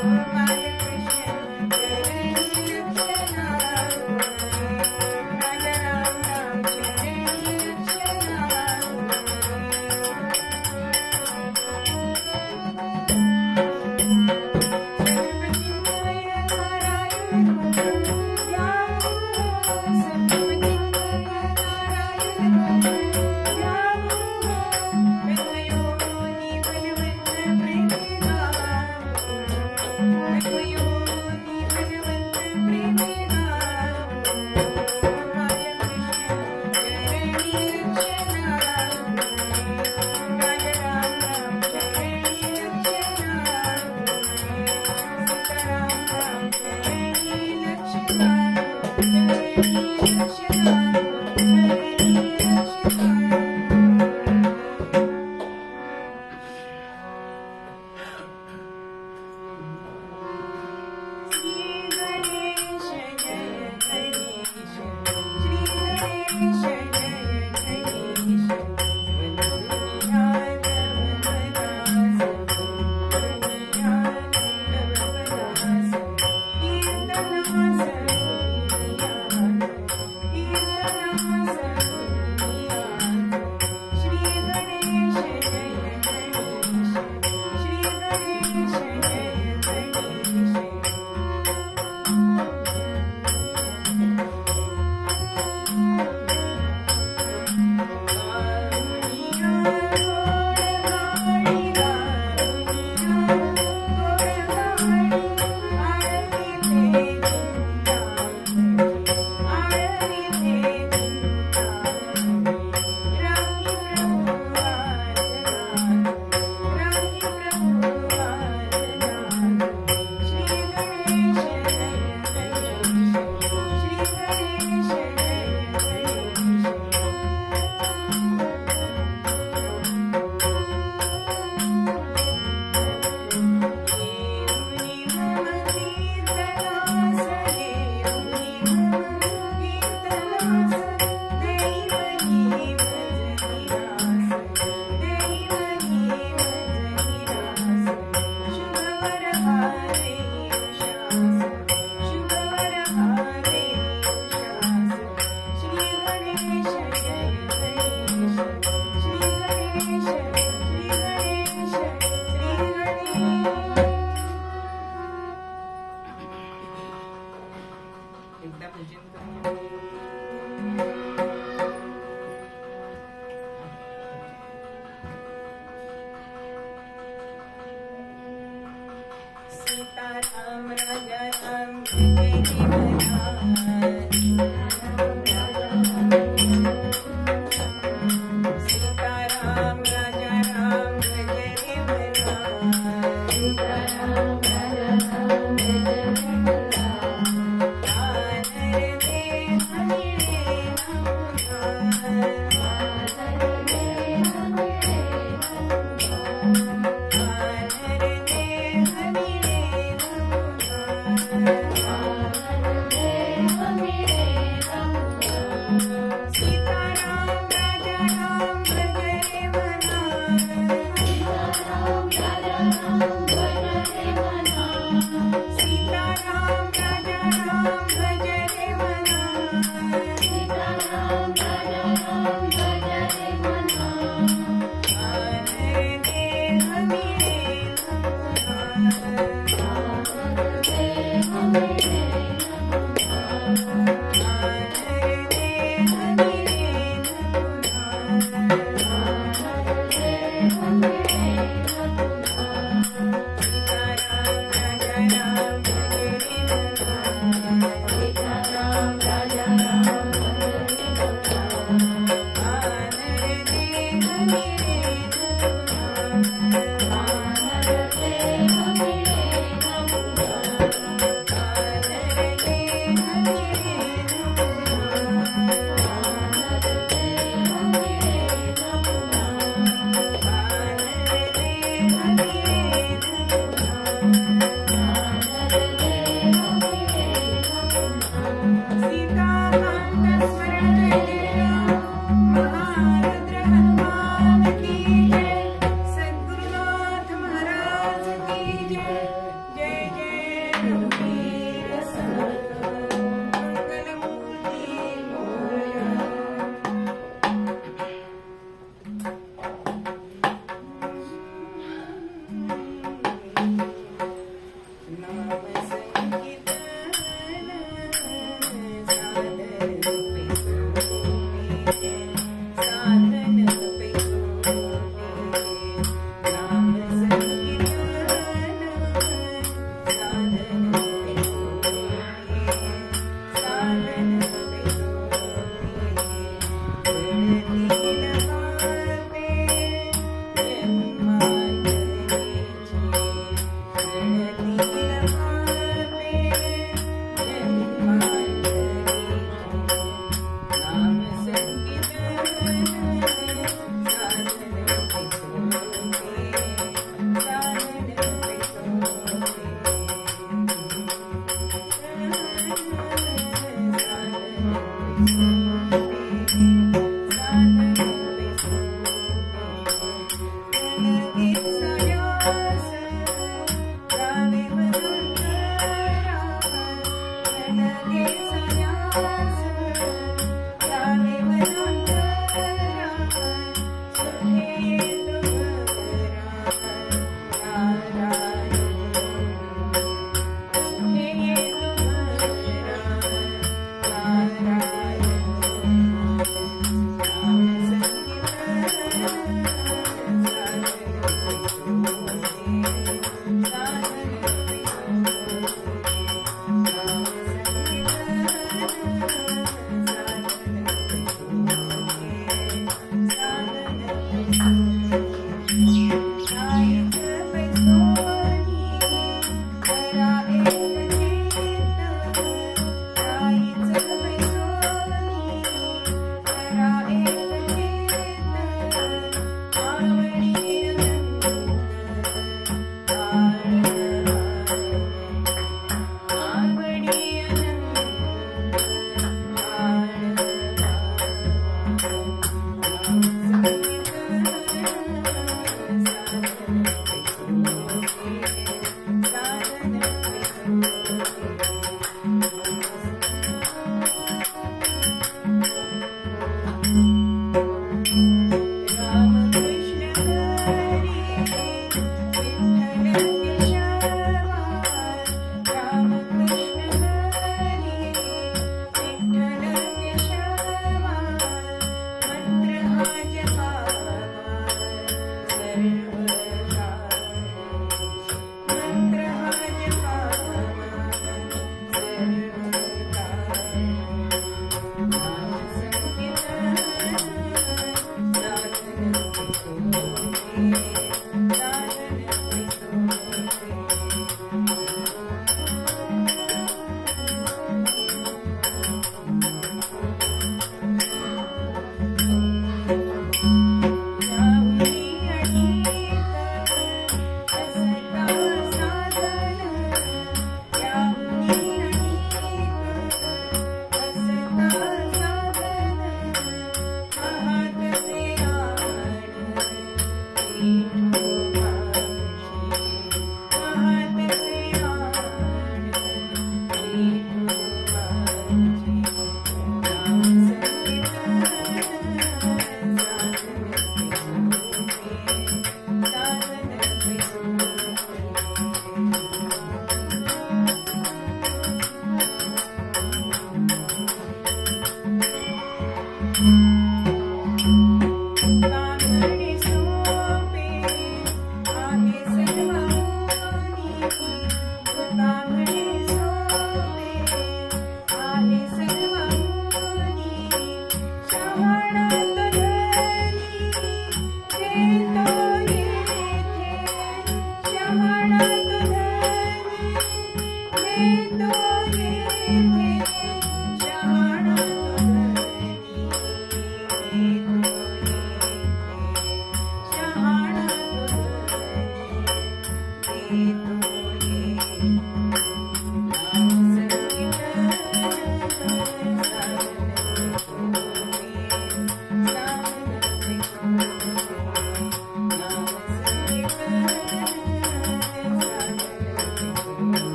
Amen.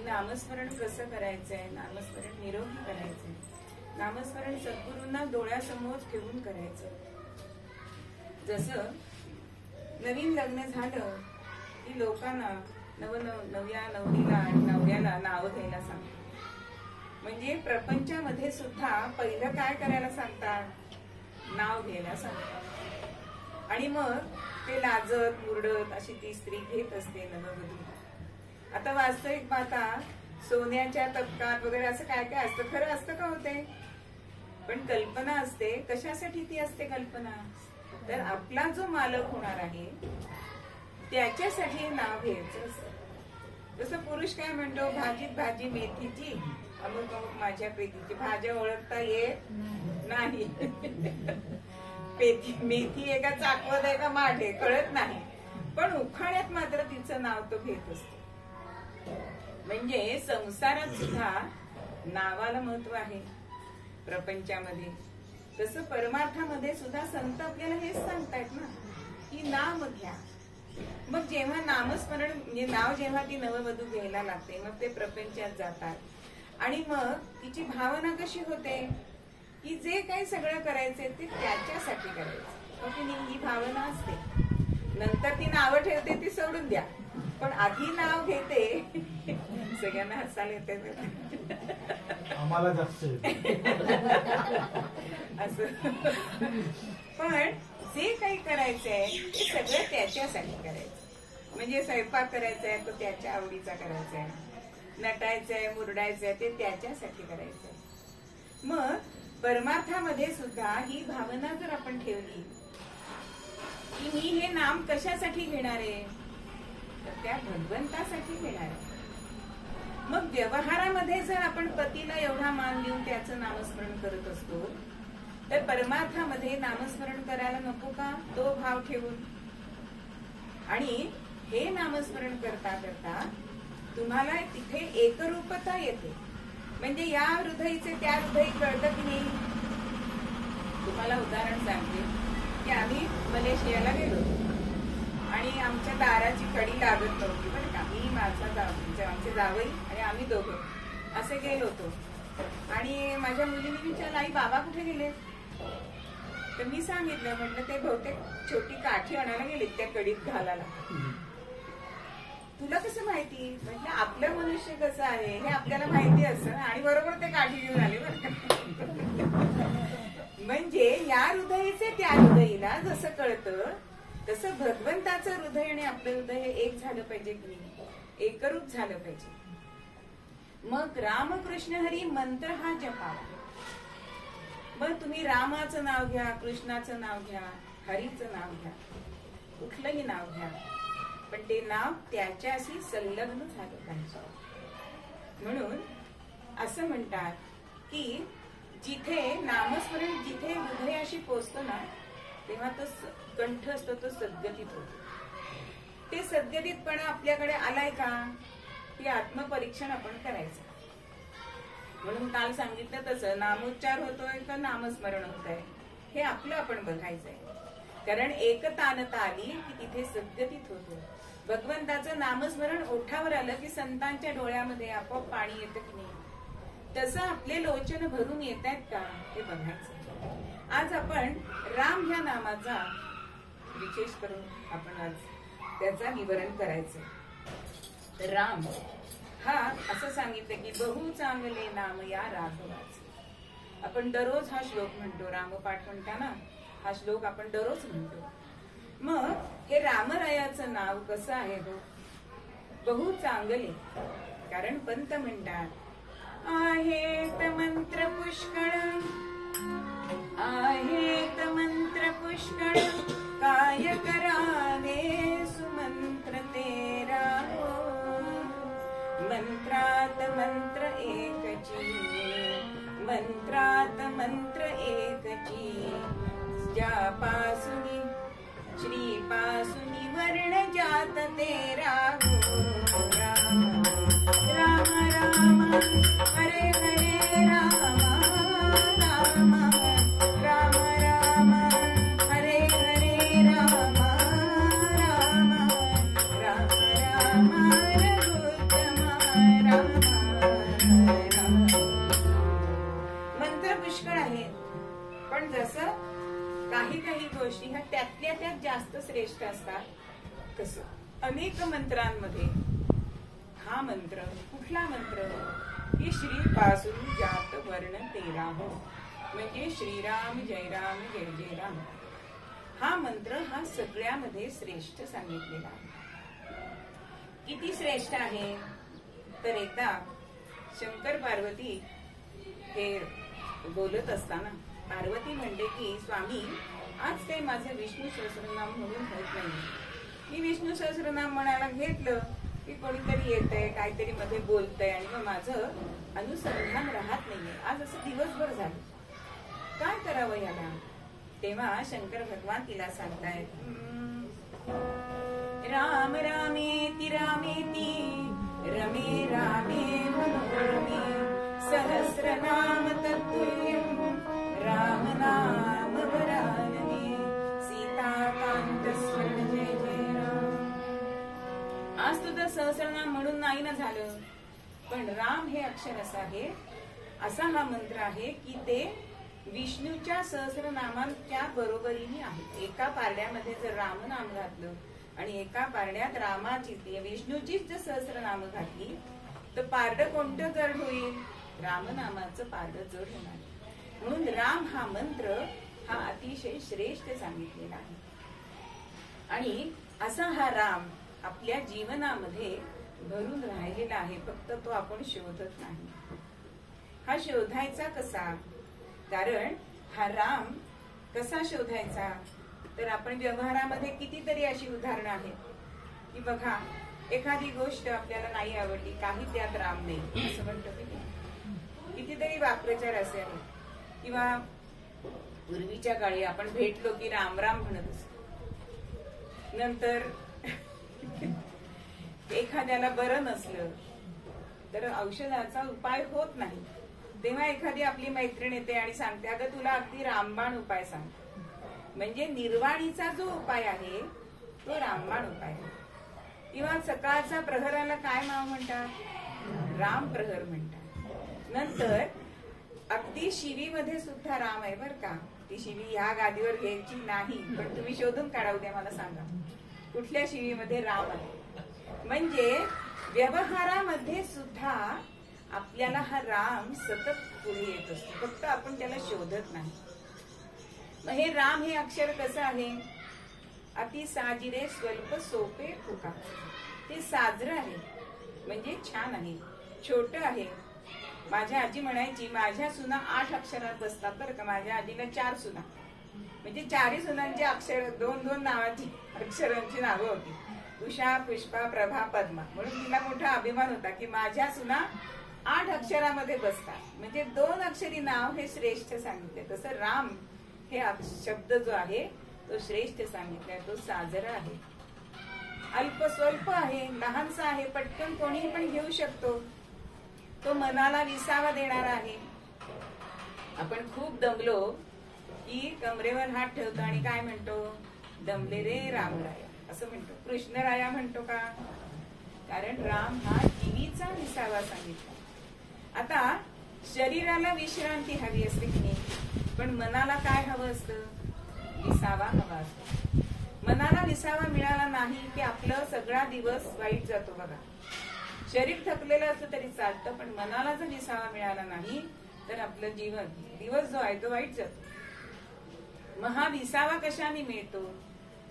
नामस्मरण कसं करायचंय, नामस्मरण निरोगी करायचंय. नामस्मरण सद्गुरूंना डोळ्यासमोर ठेवून करायचं. जसं नवीन लग्न झालं की लोकांना नव्या नवरीला आणि नवऱ्याला नाव घ्यायला सांगतात. म्हणजे प्रपंचामध्ये सुद्धा पहिलं काय करायला सांगतात? नाव घ्यायला सांगतात. आणि मग ते लाजत मुरडत अशी ती स्त्री घेत असते नववधू. आता वास्तविक पाहता सोन्याच्या तबकात वगैरे असं काय काय असतं, खरं असतं का होते? पण कल्पना असते. कशासाठी ती असते कल्पना? तर आपला जो मालक होणार आहे त्याच्यासाठी नाव घ्यायचं असतं. जसं पुरुष काय म्हणतो, भाजीत भाजी मेथीची, अमुक अमुक माझ्या प्रीतीची. भाज्या ओळखता येत नाही. मेथी आहे का चाकवत आहे का माठ आहे कळत नाही, पण उखाण्यात मात्र तिचं नाव तो घेत असतो. म्हणजे संसारात सुद्धा नावाला महत्व आहे. प्रपंचामध्ये तसं परमार्थामध्ये सुद्धा संत आपल्याला हेच सांगतायत ना की नाम घ्या. मग जेव्हा नामस्मरण म्हणजे नाव जेव्हा ती नववधू घ्यायला लागते मग ते प्रपंचात जातात आणि मग तिची भावना कशी होते की जे काही सगळं करायचंय ते त्याच्यासाठी करायचं. मग ही भावना असते. नंतर ती नावं ठेवते ती सोडून द्या, पण आधी नाव घेते. सगळ्यांना हसायला येते आम्हाला जास्त असं. पण जे काही करायचंय ते सगळं त्याच्यासाठी करायचं. म्हणजे स्वयंपाक करायचाय तो त्याच्या आवडीचा करायचाय, नटायचंय मुरडायचंय ते त्याच्यासाठी करायचंय. मग परमार्थामध्ये सुद्धा ही भावना जर आपण ठेवली की मी हे नाम कशासाठी घेणार आहे, तर त्या भगवंतासाठी घेणार आहे. मग व्यवहारामध्ये जर आपण पतीला एवढा मान देऊन त्याचं नामस्मरण करत असतो तर परमार्थामध्ये नामस्मरण करायला नको का तो भाव ठेवून? आणि हे नामस्मरण करता करता तुम्हाला तिथे एकरूपता येते. म्हणजे या हृदयीचे त्या हृदयी कळतं की नाही. तुम्हाला उदाहरण सांगते की आम्ही मलेशियाला गेलो आणि आमच्या दाराची कडी लागत नव्हती बरं का. मी आमचे जावई आणि आम्ही दोघं असे गेलो होतो. आणि माझ्या मुलीने विचारलं आई बाबा कुठे गेले? तर मी सांगितलं, म्हटलं ते बहुतेक छोटी काठी आणायला गेलीत त्या कडीत घालायला. तुला कसं माहिती? म्हटलं आपलं मनुष्य कसं आहे हे आपल्याला माहिती असतं आणि बरोबर ते काठी घेऊन आले बरं का. म्हणजे या हृदयीचे त्या हृदयीला जसं कळतं तसं भगवंताचं हृदय आणि आपलं हृदय हे एक झालं पाहिजे की नाही, एकरूप झालं पाहिजे. मग रामकृष्ण हरी मंत्र हा जपावा. मग तुम्ही रामाचं नाव घ्या, कृष्णाचं नाव घ्या, हरीचं नाव घ्या, कुठलंही नाव घ्या, पण ते नाव त्याच्याशी संलग्न झालं पाहिजे. म्हणून असं म्हणतात की जिथे नामस्मरण जिथे हृदयाशी पोचतो ना तेव्हा तो कंठ असतो तो सद्गतीत होतो. ते सद्गतीतपणा आपल्याकडे आलाय का ते आत्मपरीक्षण आपण करायचं. म्हणून काल सांगितलं तसं नामोच्चार होतोय का नामस्मरण होत आहे हे आपलं आपण बघायचंय. कारण एकतानता आली की तिथे सद्गतीत होतो. भगवंताचं नामस्मरण ओठावर आलं की संतांच्या डोळ्यामध्ये आपोआप पाणी येतं की नाही, तसं आपले लोचन भरून येत आहेत का हे बघायचं. आज आपण राम ह्या नामाचा विशेष करून आपण आज त्याचा विवरण करायचं. राम हा असं सांगितलं की बहु चांगले नाम या राघवाचे. आपण दररोज हा श्लोक म्हणतो, रामपाठ म्हणताना हा श्लोक आपण दररोज म्हणतो. मग हे रामरायाचं नाव कसं आहे हो? बहु चांगले. कारण पंत म्हणतात आहेत मंत्र पुष्कळ, आहेत मंत्र पुष्कळ, काय करावे सुमंत्र तेरा. मंत्रात मंत्र एकची, मंत्रात मंत्र एकची, ज्यापासून श्रीपासून वर्ण जात तेरा. राम राम राम हरे हरे राम, राम राम राम हरे हरे राम, राम राम राम रघुत्तम राम राम. मंत्र पण जसं काही काही गोष्टी ह्या त्यातल्या त्यात जास्त श्रेष्ठ असतात, तसं अनेक मंत्रांमध्ये हा मंत्र, कुठला मंत्र की श्री पासून जात वर्ण 13 हो, म्हणजे श्रीराम जय राम जय जय राम. हा मंत्र हा सगळ्यामध्ये श्रेष्ठ सांगितलेला आहे. किती श्रेष्ठ आहे तर एकदा शंकर पार्वती हे बोलत असताना पार्वती म्हणते की स्वामी, आज ते माझं विष्णू सहस्रनाम म्हणून होत नाही. मी विष्णू सहस्रनाम म्हणायला घेतलं की कोणीतरी येतंय, काहीतरी मध्ये बोलतंय आणि मग माझं अनुसंधान राहत नाहीये. आज असं दिवसभर झालं, काय करावं याला? तेव्हा शंकर भगवान तिला सांगतायत, राम रामेति रामेति रमे रामे मनोरमे सहस्रनाम तत्तुल्यं राम नाम वरानने सीताकांत स्वर्ण जय जय राम. आज तुझं सहस्रनाम म्हणून नाही ना झालं, पण राम हे अक्षर असं आहे, असा हा मंत्र आहे की ते विष्णूच्या सहस्रनामांच्या बरोबरीने आहे. एका पारड्यामध्ये जर रामनाम घातलं आणि एका पारड्यात रामाची विष्णूचीच जर सहस्रनाम घातली तर पारड कोणतं जड होईल? रामनामाचं पारड जड होणार. म्हणून राम हा मंत्र हा अतिशय श्रेष्ठ सांगितलेला आहे. आणि असा हा राम आपल्या जीवनामध्ये भरून राहिलेला आहे, फक्त तो आपण शोधत नाही. हा शोधायचा कसा? कारण हा राम कसा शोधायचा तर आपण व्यवहारामध्ये कितीतरी अशी उदाहरणं आहेत की बघा, एखादी गोष्ट आपल्याला नाही आवडली, काही त्यात राम नाही असं म्हणतो की कितीतरी वाक्प्रचार असे आहेत. किंवा पूर्वीच्या काळी आपण भेटलो की राम राम म्हणत असतो. नंतर एखाद्याला बरं नसलं तर औषधाचा उपाय होत नाही, तेव्हा एखादी आपली मैत्रीण येते आणि सांगते, अगं तुला अगदी रामबाण उपाय सांग. म्हणजे निर्वाणीचा जो उपाय आहे तो रामबाण उपाय आहे. किंवा सकाळचा प्रहराला काय नाव म्हणतात? राम प्रहर म्हणतात. नंतर अगदी शिवीमध्ये सुद्धा राम आहे बर का. ती शिवी ह्या गादीवर घ्यायची नाही, पण तुम्ही शोधून काढा, उद्या मला सांगा कुठल्या शिवीमध्ये राम आहे. म्हणजे व्यवहारामध्ये सुद्धा आपल्याला हा राम सतत पुढे येत असतो, फक्त आपण त्याला शोधत नाही. मग हे राम हे अक्षर कसं आहे? अति साजिरे स्वल्प सोपे फुका. ते साजरं आहे म्हणजे छान आहे, छोट आहे. माझ्या आजी म्हणायची, माझ्या सुना 8 अक्षरात बसतात बरं का. माझ्या आजीला 4 सुना, म्हणजे 4ही सुनांची अक्षर 2-2 नावाची अक्षरांची नावं होती. उषा, पुष्पा, प्रभा, पद्मा. म्हणून तिला मोठा अभिमान होता की माझ्या सुना 8 अक्षरामध्ये बसतात. म्हणजे 2 अक्षरी नाव हे श्रेष्ठ सांगितले. तसं राम हे शब्द जो आहे तो श्रेष्ठ सांगितलाय. तो साजरा आहे, अल्प स्वल्प आहे, लहानसा आहे, पटकन कोणीही पण घेऊ शकतो. तो मनाला विसावा देणारा आहे. आपण खूप दमलो की कमरेवर हात ठेवतो आणि काय म्हणतो? दमले रे रामराया असं म्हणतो. कृष्णराया म्हणतो का? कारण राम हा जीवीचा विसावा सांगितला. आता शरीराला विश्रांती हवी असते की नाही, पण मनाला काय हवं असतं? विसावा हवा असतो. मनाला विसावा मिळाला नाही की आपलं सगळा दिवस वाईट जातो बघा. शरीर थकलेलं असलं तरी चालतं, पण मनाला जर विसावा मिळाला नाही तर आपलं दिवस जो आहे तो वाईट जातो. मग हा विसावा कशाने मिळतो?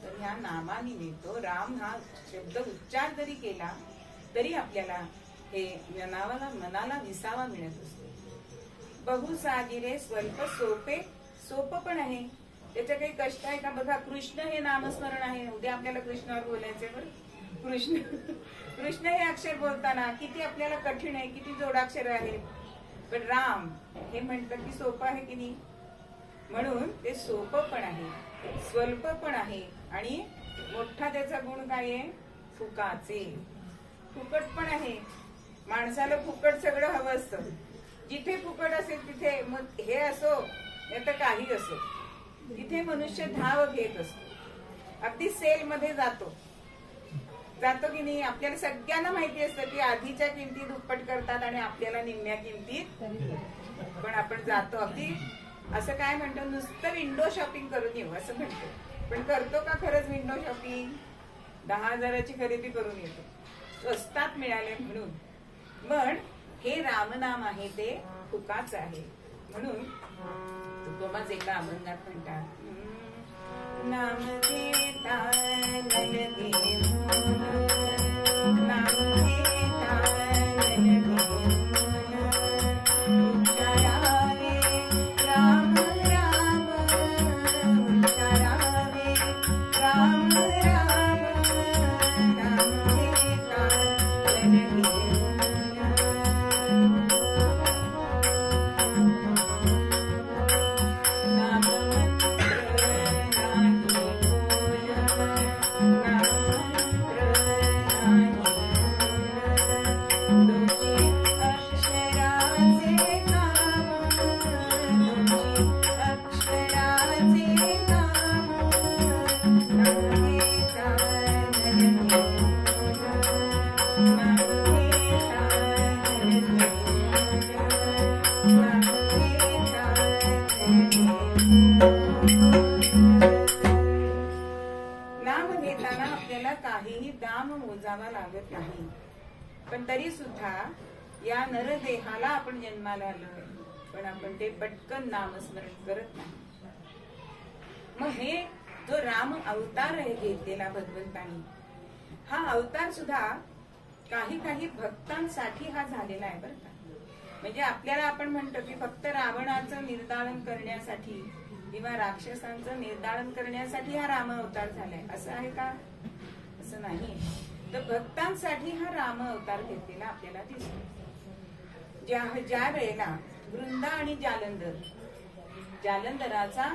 तर ह्या नामाने मिळतो. राम हा शब्द उच्चार जरी केला तरी आपल्याला हे मनाला विसावा मिळत असतो. बहुसाजिरे स्वल्प सोपे, सोपं पण आहे, त्याचं काही कष्ट आहे का? बघा, कृष्ण हे नामस्मरण आहे. उद्या आपल्याला कृष्णावर बोलायचंय बरं. कृष्ण हे अक्षर बोलताना किती आपल्याला कठीण आहे, किती जोडाक्षर आहेत. पण राम हे म्हटलं की सोपं आहे की नाही. म्हणून ते सोपं पण आहे, स्वल्प पण आहे आणि मोठा त्याचा गुण काय आहे? फुकाचे. फुकट पण आहे. माणसाला फुकट सगळं हवं असतं. जिथे फुकट असेल तिथे, मग हे असो नाही तर काही असो, तिथे मनुष्य धाव घेत असतो. अगदी सेल मध्ये जातो की नाही. आपल्याला सगळ्यांना माहिती असतं की आधीच्या किमती दुप्पट करतात आणि आपल्याला निम्म्या किमतीत, पण आपण जातो. अगदी असं काय म्हणतो, नुसतं विंडो शॉपिंग करून येऊ असं म्हणतो, पण करतो का खरंच विंडो शॉपिंग? 10,000ची खरेदी करून येतो, स्वस्तात मिळाले म्हणून. पण हे रामनाम आहे ते फुकाच आहे. म्हणून तुकोबाच एका अभंगात म्हणतात, नाम घेता नन घेऊन, नाम घेता नन घेऊन, उच्चारावे राम राम, उच्चारावे राम राम, नाम घेता नन घेऊन. नाम घेताना आपल्याला काहीही दाम मोजावा लागत नाही, पण तरी सुद्धा या नरदेहाला आपण जन्माला आलोय, पण आपण ते पटकन नामस्मरण करत नाही. मग हे जो राम अवतार आहे घेतलेला भगवंतानी, हा अवतार सुद्धा काही काही भक्तांसाठी हा झालेला आहे बरं का. म्हणजे आपल्याला आपण म्हणतो की फक्त रावणाचं निर्दालन करण्यासाठी किंवा राक्षसांचं निर्दालन करण्यासाठी हा राम अवतार झालाय असं आहे का? असं नाही. तर भक्तांसाठी हा राम अवतार घेतलेला आपल्याला दिसतो. ज्या वेळेला वृंदा आणि जालंधराचा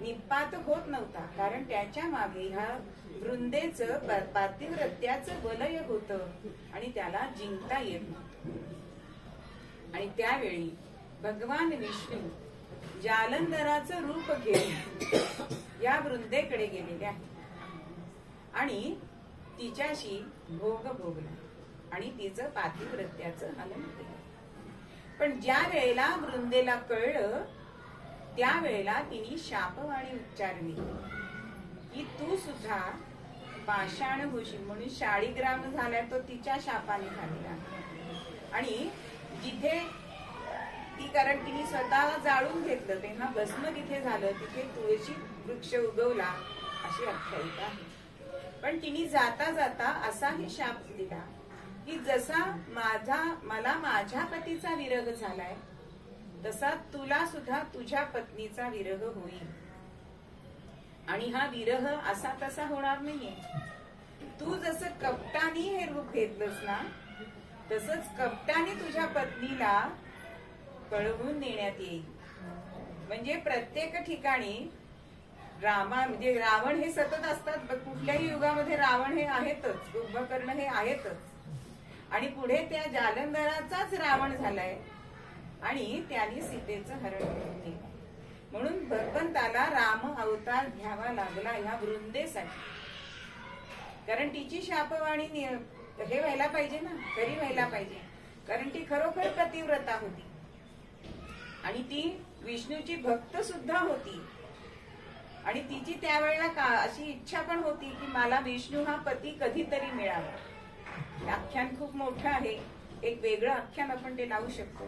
निपात होत नव्हता, कारण त्याच्या मागे ह्या वृंदेचं पातिव्रत्याचं वलय होतं आणि त्याला जिंकता येत नव्हतं. आणि त्यावेळी भगवान विष्णू जालंधराचं रूप घेऊन या वृंदेकडे गेलेले आहेत आणि तिच्याशी भोग भोगला आणि तिचं पातिव्रत्याचं हनन केलं. पण ज्या वेळेला वृंदेला कळलं त्यावेळेला तिने शापवाणी उच्चारली की तू सुद्धा पाषाण होशील. म्हणून शाळीग्राम झाला तो तिच्या शापाने झालेला. आणि जिथे ती, कारण तिने स्वतःला जाळून घेतलं तेव्हा भस्म तिथे झालं, तिथे तुळशी वृक्ष उगवला अशी आख्यायिका आहे. पण तिने जाता जाता असाही शाप दिला की जसा मला माझ्या पतीचा विरह झालाय तसा तुला सुद्धा तुझ्या पत्नीचा विरह होईल. आणि हा विरह असा तसा होणार नाहीये. तू जसं कपटाने हे रूप घेतलंस ना, तसंच कपटाने तुझ्या पत्नीला पळवून नेण्यात येईल. म्हणजे प्रत्येक ठिकाणी म्हणजे रावण हे सतत असतात. कुठल्याही युगामध्ये रावण हे आहेतच, कुंभकर्ण हे आहेतच. आणि पुढे त्या जालंधराचाच रावण झालाय आणि त्यांनी सीतेचं हरण केलं. म्हणून भगवंताला राम अवतार घ्यावा लागला ह्या वृंदेसाठी. कारण तिची शापवाणी हे व्हायला पाहिजे ना, तरी व्हायला पाहिजे. कारण ती खरोखर पतिव्रता होती आणि ती विष्णूची भक्त सुद्धा होती. आणि तिची त्यावेळेला अशी इच्छा पण होती की मला विष्णू हा पती कधीतरी मिळावा. आख्यान खूप मोठं आहे, एक वेगळं आख्यान आपण ते लावू शकतो.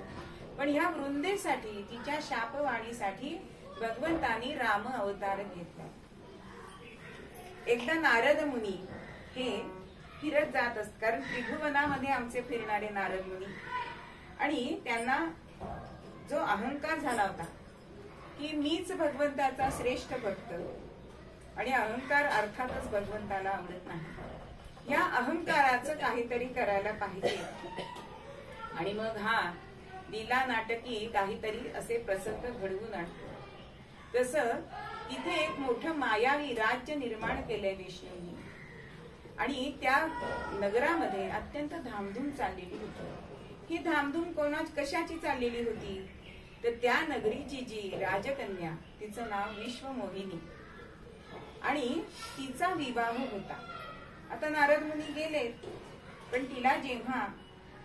पण ह्या वृंदेसाठी, तिच्या शापवाणीसाठी भगवंतानी राम अवतार घेतला. एकदा नारद मुनी हे फिरत जात असत, कारण त्रिभुवनामध्ये आमचे फिरणारे नारद मुनी. आणि त्यांना जो अहंकार झाला होता की मीच भगवंताचा श्रेष्ठ भक्त, आणि अहंकार अर्थातच भगवंताला आवडत नाही. या अहंकाराचं काहीतरी करायला पाहिजे. आणि मग हा लीला नाटकी काहीतरी असे प्रसंग घडवून आणतो. तसं तिथे एक मोठं मायावी राज्य निर्माण केलंय विष्णूंनी. आणि त्या नगरामध्ये अत्यंत धामधूम चाललेली होती. ही धामधूम कशाची चाललेली होती? तर त्या नगरीची जी राजकन्या, तिचं नाव विश्वमोहिनी, आणि तिचा विवाह होता. आता नारद मुनी गेले, पण तिला जेव्हा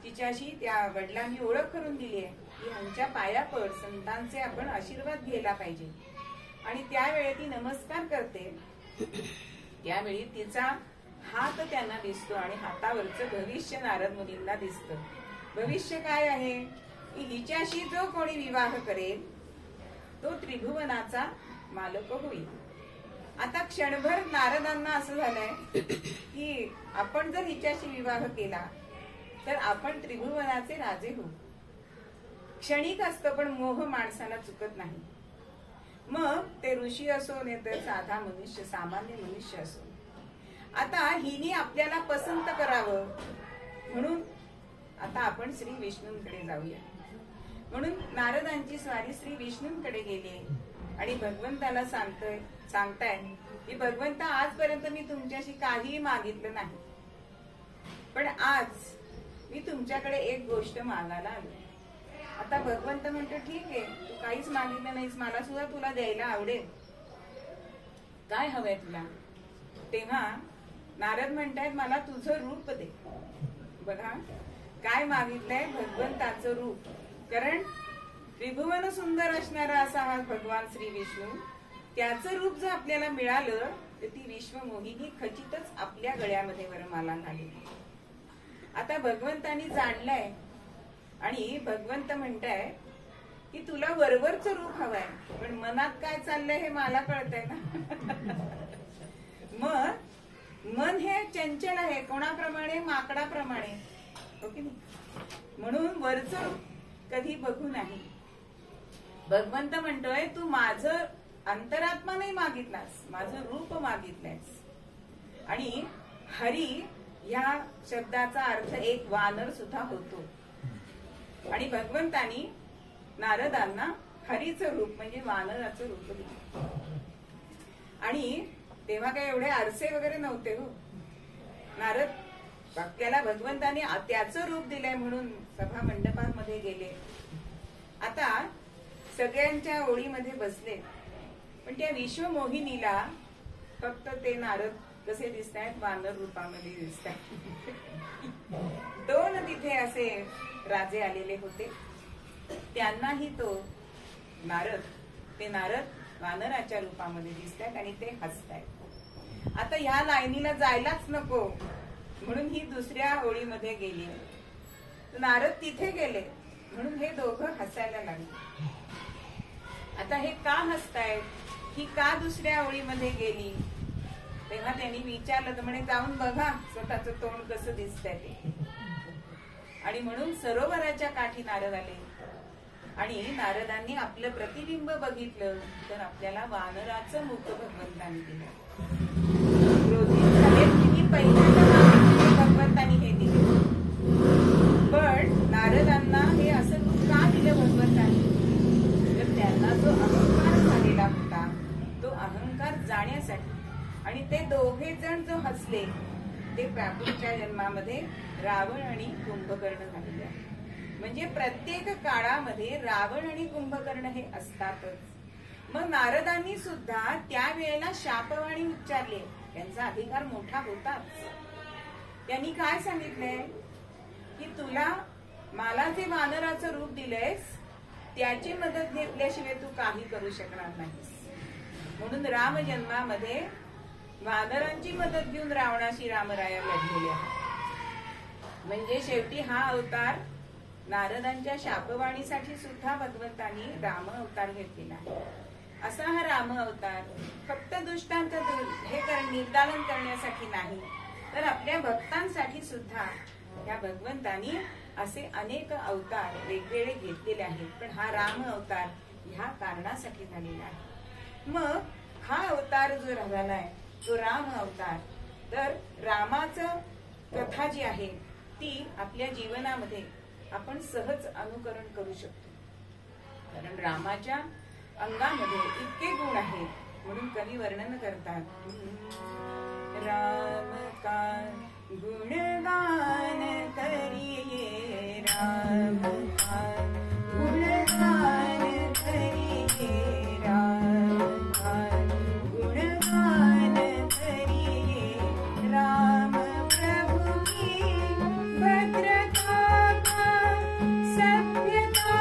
तिच्याशी त्या वडिलांनी ओळख करून दिली आहे ह्यांच्या पाया पड, संतांचे आपण आशीर्वाद घ्यायला पाहिजे. आणि त्यावेळी ती नमस्कार करते. त्यावेळी तिचा हात त्यांना दिसतो आणि हातावरचं भविष्य नारद मुनींना दिसतं. भविष्य काय आहे की हिच्याशी जो कोणी विवाह करेल तो त्रिभुवनाचा मालक होईल. आता क्षणभर नारदांना असं झालंय की आपण जर हिच्याशी विवाह केला तर आपण त्रिभुवनाचे राजे होऊ. क्षणिक असतं पण मोह माणसाला चुकत नाही. मग ते ऋषी असो नाही तर साधा मनुष्य, सामान्य मनुष्य असो. आता हिने आपल्याला पसंत करावं म्हणून आता आपण श्री विष्णूंकडे जाऊया. म्हणून नारदांची स्वारी श्री विष्णूंकडे गेली आणि भगवंताला सांगताय की भगवंता, आजपर्यंत मी तुमच्याशी काहीही मागितलं नाही, पण आज मी तुमच्याकडे एक गोष्ट मागायला आलो. आता भगवंत म्हणतो ठीक आहे, तू काहीच मागितलं नाहीस, मला सुद्धा तुला द्यायला आवडेल. काय हवंय तुला? तेव्हा नारद म्हणतायत मला तुझं रूप दे. बघा काय मागितलंय, भगवंताचं रूप. कारण त्रिभुवन सुंदर असणारा असा हा भगवान श्री विष्णू, त्याचं रूप जर आपल्याला मिळालं तर ती विश्वमोहिनी खचितच आपल्या गळ्यामध्ये वरमाला घालेल. आता भगवंतानी जाणलंय आणि भगवंत म्हणताय की तुला वरवरचं रूप हवंय, पण मनात काय चाललंय हे मला कळतंय ना. मग मन हे चंचल आहे, कोणाप्रमाणे? माकडाप्रमाणे, हो की नाही? म्हणून वरचं रूप कधी बघू नाही. भगवंत म्हणतोय तू माझं अंतरात्मा नाही मागितलास, माझं रूप मागितलंयस. आणि हरी या शब्दाचा अर्थ एक वानर सुद्धा होतो. आणि भगवंतानी नारदांना हरीचं रूप म्हणजे वानराचं रूप दिलं. आणि तेव्हा काय एवढे आरसे वगैरे नव्हते हो. नारद त्याला भगवंतानी त्याचं रूप दिलंय म्हणून सभा मंडपामध्ये गेले. आता सगळ्यांच्या ओळीमध्ये बसले, पण त्या विश्वमोहिनीला फक्त ते नारद कसे दिसत आहेत? वानर रूपामध्ये दिसत आहेत. दोन तिथे असे राजे आलेले होते, त्यांनाही ते नारद वानराच्या रूपामध्ये दिसत आहेत आणि ते हसतायत. आता ह्या लाईनीला जायलाच नको म्हणून ही दुसऱ्या ओळीमध्ये गेली. नारद तिथे गेले म्हणून हे दोघं हसायला लागले. आता हे का हसतायत? ही का दुसऱ्या ओळीमध्ये गेली? तेव्हा त्यांनी विचारलं तर म्हणे जाऊन बघा स्वतःचं तोंड कसं दिसतंय ते. आणि म्हणून सरोवराच्या काठी नारद आले आणि नारदांनी आपलं प्रतिबिंब बघितलं तर आपल्याला वानराचं मुख भगवंतांनी दिलं. क्रोधित झाले तिने पहिल्यांदा भगवंतांनी हे दिले, पण नारदांना हे असं रूप का दिलं भगवंतांनी? तर त्यांना जो अहंकार झालेला होता तो अहंकार जाण्यासाठी. आणि ते दोघे जण जो हसले ते प्रापुरच्या जन्मामध्ये रावण आणि कुंभकर्ण झालेले आहे. म्हणजे प्रत्येक काळामध्ये रावण आणि कुंभकर्ण हे असतातच. मग नारदांनी सुद्धा त्यावेळेला शापवाणी उच्चारले, त्यांचा अधिकार मोठा होताच. त्यांनी काय सांगितलंय की तुला मला जे वानराचं रूप दिलंयस त्याची मदत घेतल्याशिवाय तू काही करू शकणार नाहीस. म्हणून राम जन्मामध्ये वानरांची मदत घेऊन रावणाशी रामराया लढलेले आहेत. म्हणजे शेवटी हा अवतार नारदांच्या शापवाणीसाठी सुद्धा भगवंतांनी राम अवतार घेतलेला आहे. असा हा राम अवतार फक्त दुष्टांचं हे निर्दालन करण्यासाठी नाही, तर आपल्या भक्तांसाठी सुद्धा या भगवंतांनी असे अनेक अवतार वेगवेगळे घेतलेले आहेत. पण हा राम अवतार ह्या कारणासाठी झालेला आहे. मग हा अवतार जो झालाय तो राम अवतार, तर रामाचं कथा जी आहे ती आपल्या जीवनामध्ये आपण सहज अनुकरण करू शकतो. कारण रामाच्या अंगामध्ये इतके गुण आहेत म्हणून कवी वर्णन करतात, राम का गुणगान करिये, राम का गुणगान करिये, राम का गुणगान करिये, राम प्रभु की भद्रता का सभ्यता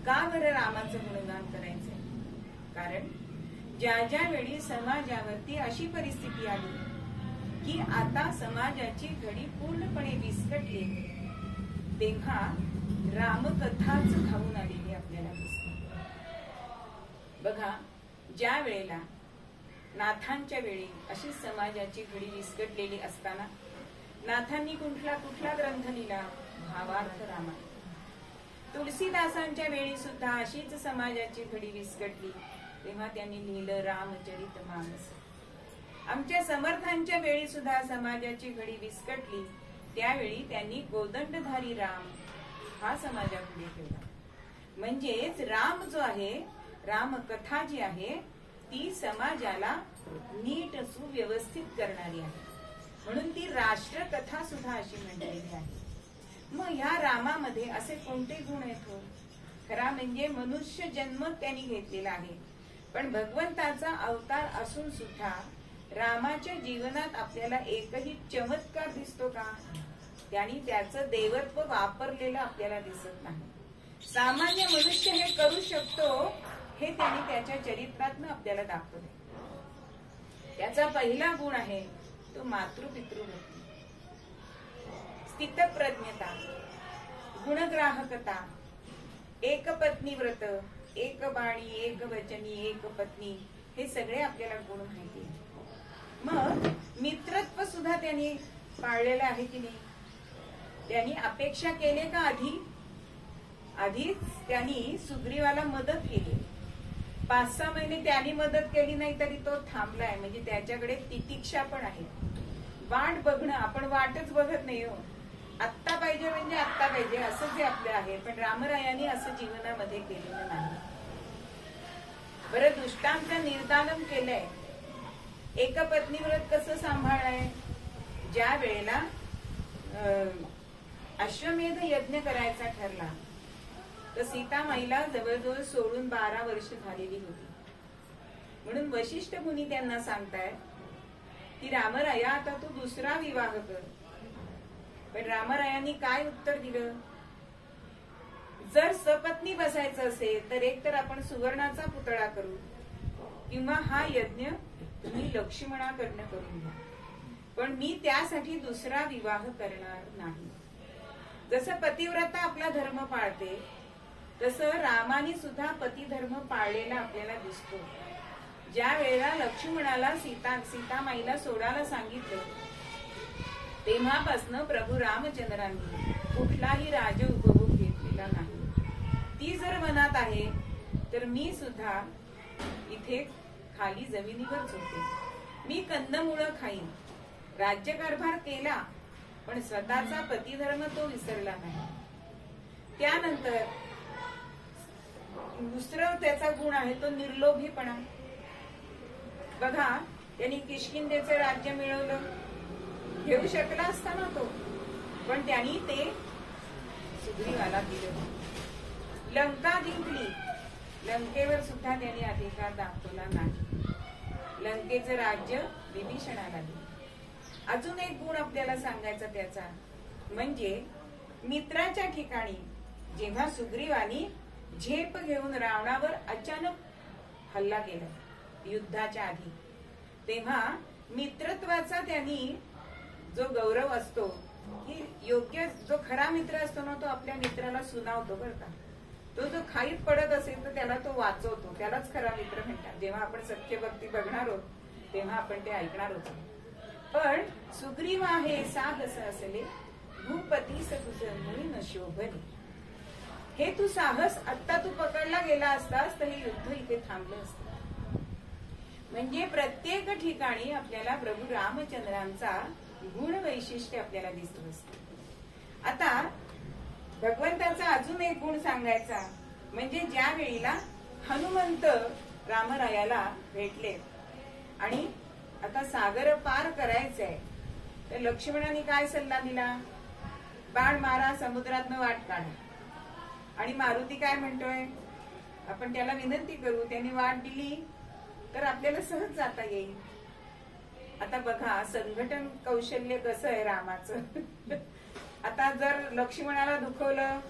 का बरं रामाचं गुणगान करायचंय? कारण ज्या ज्या वेळी समाजावरती अशी परिस्थिती आली की आता समाजाची घडी पूर्णपणे विस्कटली, तेव्हा रामकथाच धावून आलेली आपल्याला दिसते. बघा, ज्या वेळेला नाथांच्या वेळी अशी समाजाची घडी विस्कटलेली असताना नाथांनी कुठला ग्रंथ लिहिला? भावार्थ रामायण. तुलसीदासांच्या वेळी सुद्धा अशीच समाजाची घडी विस्कटली, तेव्हा त्यांनी लिहिलं रामचरितमानस. आमच्या समर्थांच्या वेळी सुद्धा समाजाची घडी विस्कटली, त्यावेळी त्यांनी गोदंडधारी राम हा समाजापुढे ठेवला. म्हणजेच राम जो आहे, रामकथा जी आहे ती समाजाला नीट सुव्यवस्थित करणारी आहे, म्हणून ती राष्ट्रकथा सुद्धा अशी म्हटलेली आहे. मग या रामामध्ये असे कोणते गुण आहेत? खरा म्हणजे मनुष्य जन्म त्यांनी घेतलेला आहे, पण भगवंताचा अवतार असून सुद्धा रामाच्या जीवनात आपल्याला एकही चमत्कार दिसतो का? त्यांनी त्याचं देवत्व वापरलेलं आपल्याला दिसत नाही. सामान्य मनुष्य हे करू शकतो हे त्यांनी त्याच्या चरित्रातनं आपल्याला दाखवले. त्याचा पहिला गुण आहे तो मातृपितृभक्ती, स्थितप्रज्ञता, गुणग्राहकता, एकपत्नी व्रत, एक बाणी, एक वचनी, एक पत्नी, हे सगळे आपल्याला गुण माहिती आहे. मग मित्रत्व सुद्धा त्यांनी पाळलेलं आहे की नाही? त्यांनी अपेक्षा केले का? आधीच त्यांनी सुग्रीवाला मदत केली. 5-6 महिने त्यांनी मदत केली नाही तरी तो थांबलाय, म्हणजे त्याच्याकडे तितिक्षा पण आहे. वाट बघणं, आपण वाटच बघत नाही हो, आत्ता पाहिजे म्हणजे आत्ता पाहिजे असं जे आपलं आहे. पण रामरायांनी असं जीवनामध्ये केलेलं नाही. बरं, दुष्टांचं निर्दालन केलंय. एकपत्नी व्रत कसं सांभाळलंय? ज्या वेळेला अश्वमेध यज्ञ करायचा ठरला तर सीतामाईला जवळजवळ सोडून 12 वर्ष झालेली होती. म्हणून वशिष्ठ मुनी त्यांना सांगतायत की रामराया, आता तू दुसरा विवाह कर. पण रामरायांनी काय उत्तर दिलं? जर सपत्नी बसायचं असेल तर एकतर आपण सुवर्णाचा पुतळा करू, किंवा हा यज्ञ तुम्ही लक्ष्मणाकडनं करून घ्या, पण मी त्यासाठी दुसरा विवाह करणार नाही. जसं पतिव्रता आपला धर्म पाळते, तसं रामाने सुद्धा पतिधर्म पाळलेला आपल्याला दिसतो. ज्या वेळेला लक्ष्मणाला सीतामाईला सोडायला सांगितलं, तेव्हापासनं प्रभू रामचंद्रांनी कुठलाही राज उपभोग घेतलेला नाही. ती जर मनात आहे तर मी सुद्धा इथे खाली जमिनीवर झोपते, मी कंदमुळं खाईन. राज्यकारभार केला पण स्वतःचा पतिधर्म तो विसरला नाही. त्यानंतर दुसरं त्याचा गुण आहे तो निर्लोभीपणा. बघा, त्यांनी किष्किंधेचं राज्य मिळवलं, घेऊ शकला असताना तो, पण त्यांनी ते सुग्रीवाला दिलं. लंका जिंकली, लंकेवर सुद्धा त्यांनी अधिकार दाखवला नाही. लंकेचं राज्य विभीषणाला दिलं. अजून एक गुण आपल्याला सांगायचा त्याचा म्हणजे मित्राच्या ठिकाणी जेव्हा सुग्रीवानी झेप घेऊन रावणावर अचानक हल्ला केला युद्धाच्या आधी, तेव्हा मित्रत्वाचा त्यांनी जो गौरव असतो की योग्य जो खरा मित्र असतो ना, तो आपल्या मित्राला सुनावतो बरं का. तो जो खाईत पडत असेल तर त्याला तो वाचवतो, त्यालाच खरा मित्र म्हणतात. जेव्हा आपण सत्य भक्ती बघणार आहोत तेव्हा आपण ते ऐकणार होतो. पण सुग्रीव आहे साहस असले, भूपती तुझ मुळी न शोभले. हे तू साहस आता तू पकडला गेला असतास तर हे युद्ध इथे थांबलं असतं. म्हणजे प्रत्येक ठिकाणी आपल्याला प्रभू रामचंद्रांचा गुण वैशिष्ट्य आपल्याला दिसत असत. आता भगवंताचा अजून एक गुण सांगायचा म्हणजे ज्या वेळेला हनुमंत रामरायाला भेटले आणि आता सागर पार करायचंय, तर लक्ष्मणाने काय सल्ला दिला? बाण मारा, समुद्रातनं वाट काढा. आणि मारुती काय म्हणतोय? आपण त्याला विनंती करू, त्याने वाट दिली तर आपल्याला सहज जाता येईल. आता बघा संघटन कौशल्य कसं आहे रामाचं. आता जर लक्ष्मणाला दुखवलं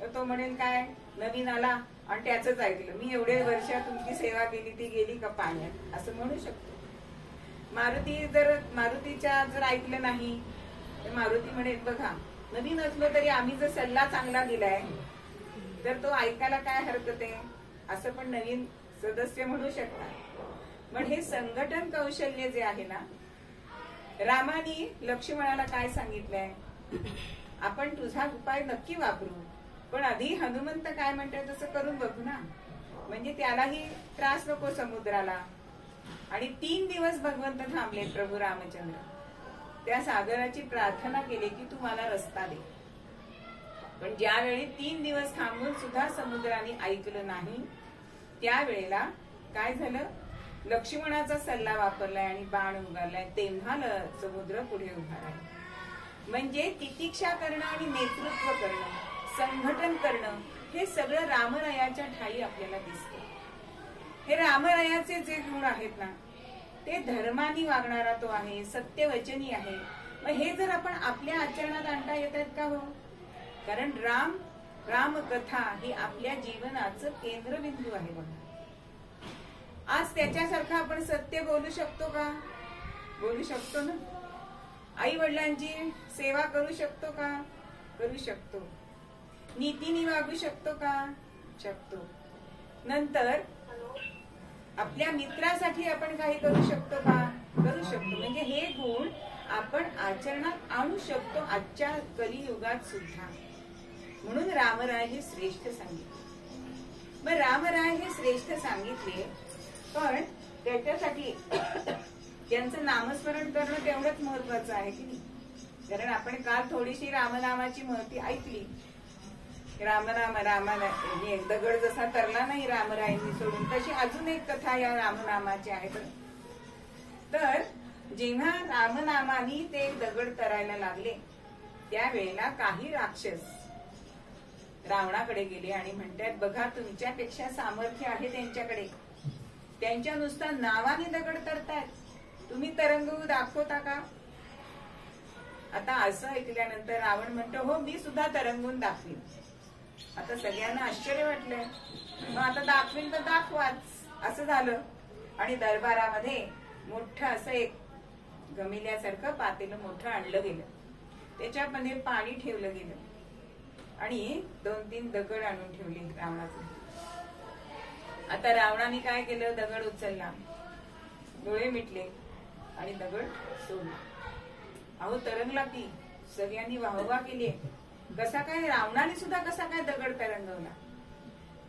तर तो म्हणेल काय, नवीन आला आणि त्याच ऐकलं. मी एवढे वर्ष तुमची सेवा केली ती गेली का पाण्यात, असं म्हणू शकतो. मारुतीच्या जर ऐकलं नाही तर मारुती म्हणेल बघा नवीन असलो तरी आम्ही जर सल्ला चांगला दिलाय तर तो ऐकायला काय हरकत आहे, असं पण नवीन सदस्य म्हणू शकतात. पण हे संघटन कौशल्य जे आहे ना, रामानी लक्ष्मणाला काय सांगितलंय, आपण तुझा उपाय नक्की वापरू, पण आधी हनुमंत काय म्हणतात तसं करून बघू ना. म्हणजे त्यालाही त्रास नको समुद्राला. आणि 3 दिवस भगवंत थांबले प्रभू रामचंद्र. त्या सागराची प्रार्थना केली की तू मला रस्ता दे. पण ज्यावेळी 3 दिवस थांबून सुद्धा समुद्राने ऐकलं नाही, त्यावेळेला काय झालं, लक्ष्मणाचा सल्ला वापरलाय आणि बाण उगारलाय, तेव्हा समुद्र पुढे उभा राहिला. म्हणजे तितिक्षा करणं आणि नेतृत्व करणं, संघटन करणं, हे सगळं रामरायाच्या ठाई आपल्याला दिसतं. हे रामरायाचे जे गुण आहेत ना, ते धर्मानी वागणारा तो आहे, सत्यवचनी आहे. मग हे जर आपण आपल्या आचरणात आणता येतात का हो? कारण रामकथा ही आपल्या जीवनाचं केंद्रबिंदू आहे बघा. आज त्याच्यासारखं आपण सत्य बोलू शकतो का? बोलू शकतो ना. आई वडिलांची सेवा करू शकतो का? करू शकतो. नीतीने वागू शकतो का? शकतो. नंतर आपल्या मित्रासाठी आपण काही करू शकतो का? करू शकतो. म्हणजे हे गुण आपण आचरणात आणू शकतो आजच्या कलियुगात सुद्धा. म्हणून रामराय हे श्रेष्ठ सांगितले. मग रामराय हे श्रेष्ठ सांगितले, पण त्याच्यासाठी त्यांचं नामस्मरण करणं तेवढंच महत्वाचं आहे की नाही. कारण आपण काल थोडीशी रामनामाची महती ऐकली. रामाने दगड जसा तरला नाही रामरायांनी सोडून, तशी अजून एक कथा या रामनामाची आहे. तर जेव्हा रामनामानी ते दगड तरायला लागले, त्यावेळेला काही राक्षस रावणाकडे गेले आणि म्हणतात बघा तुमच्यापेक्षा सामर्थ्य आहे त्यांच्याकडे, त्यांच्या नुसता नावाने दगड तरतायत, तुम्ही तरंगवू दाखवता का? आता असं ऐकल्यानंतर रावण म्हणतो हो मी सुद्धा तरंगून दाखवीन. आता सगळ्यांना आश्चर्य वाटलंय. मग आता दाखवीन तर दाखवाच असं झालं. आणि दरबारामध्ये मोठं असं एक गमिल्यासारखं पातेलं मोठं आणलं गेलं. त्याच्यामध्ये पाणी ठेवलं गेलं आणि 2-3 दगड आणून ठेवले रावणाचे. आता रावणाने काय केलं, दगड उचलला, डोळे मिटले आणि दगड सोडला. अहो तरंगला ती. सगळ्यांनी वाहवा केली. कसा काय रावणाने सुद्धा कसा काय दगड तरंगवला.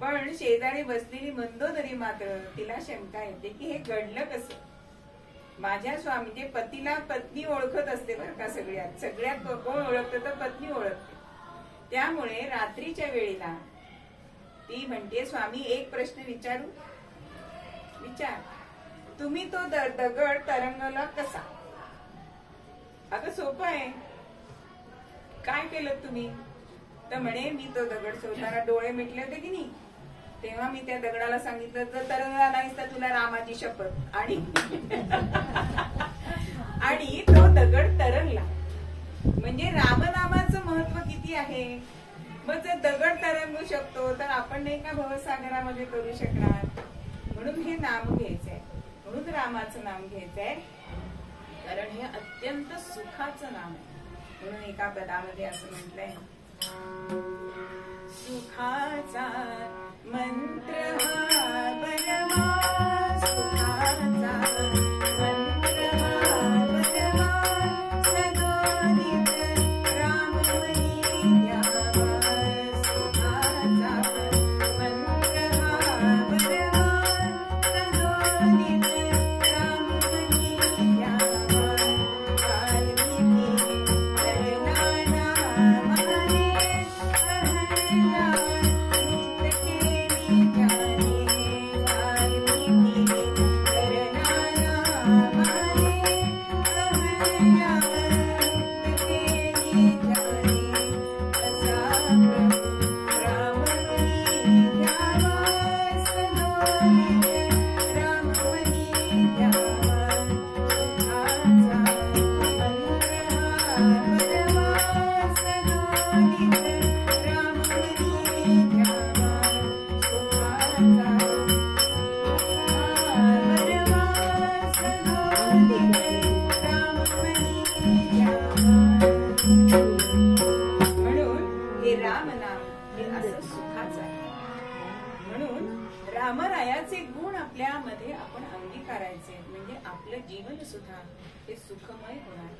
पण शेजारी बसलेली मंदोदरी मात्र तिला शंका येते की हे घडलं कसं. माझ्या स्वामीचे पतीला पत्नी ओळखत असते बरं का. सगळ्यात कोण ओळखतं तर पत्नी ओळखते. त्यामुळे रात्रीच्या वेळेला ती म्हणते स्वामी एक प्रश्न विचारू. विचार. तुम्ही तो दगड तरंगवला कसा? अगं सोपं आहे. काय केलं तुम्ही? तर म्हणे मी तो दगड सोडताना डोळे मिटले होते की नाही, तेव्हा मी त्या दगडाला सांगितलं जर तरंगला नाहीस तर तुला रामाची शपथ. आणि तो दगड तरंगला. म्हणजे रामनामाचं महत्व किती आहे. मग जर दगड तरंगू शकतो तर आपण नाही का भवसागरामध्ये करू शकणार. म्हणून हे नाम घ्यायचंय. म्हणून रामाचं नाम घ्यायचंय, कारण हे अत्यंत सुखाचं नाम आहे. म्हणून एका पदामध्ये असं म्हटलंय, सुखाचा मंत्र हा बलवा, सुखाचा मंत्र हा बलवा, सदोदित राममयी द्यावा. सुखाचा मंत्र हा बलवा, सदोदित राममयी द्यावा. सुखाचा आहे. म्हणून रामरायाचे गुण आपल्यामध्ये आपण अंगीकारायचे, म्हणजे आपलं जीवन सुद्धा हे सुखमय होणार.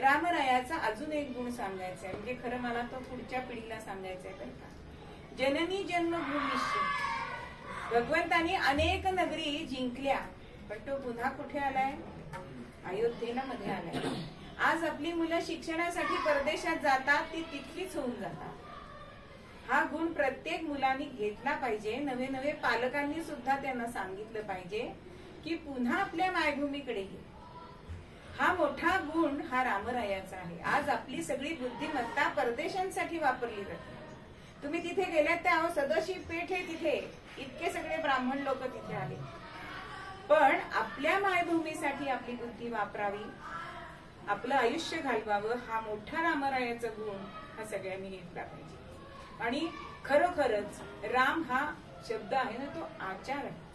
रामरायाचा अजून एक गुण सांगायचा आहे, म्हणजे खरं मला तो पुढच्या पिढीला सांगायचा आहे बरं का. जननी जन्मभूमीशी भगवंतानी अनेक नगरी जिंकल्या, पण तो पुन्हा कुठे आलाय? अयोध्येला मध्ये आलाय. आज आपली मुलं शिक्षणासाठी परदेशात जातात, ती तिथलीच होऊन जातात. हा गुण प्रत्येक मुलांनी घेतला पाहिजे. नवे नवे पालकांनी सुद्धा त्यांना सांगितलं पाहिजे की पुन्हा आपल्या मायभूमीकडे ये. हा मोठा गुण हा रामरायाचा आहे. आज आपली सगळी बुद्धिमत्ता परदेशांसाठी वापरली जाते. तुम्ही तिथे गेल्यात त्या सदाशिव पेठ आहे, तिथे इतके सगळे ब्राह्मण लोक तिथे आले. पण आपल्या मायभूमीसाठी आपली बुद्धी वापरावी, आपलं आयुष्य घालवावं, हा मोठा रामरायाचा गुण हा सगळ्यांनी घेतला पाहिजे. आणि खरोखरच राम हा शब्द आहे ना, तो आचार आहे.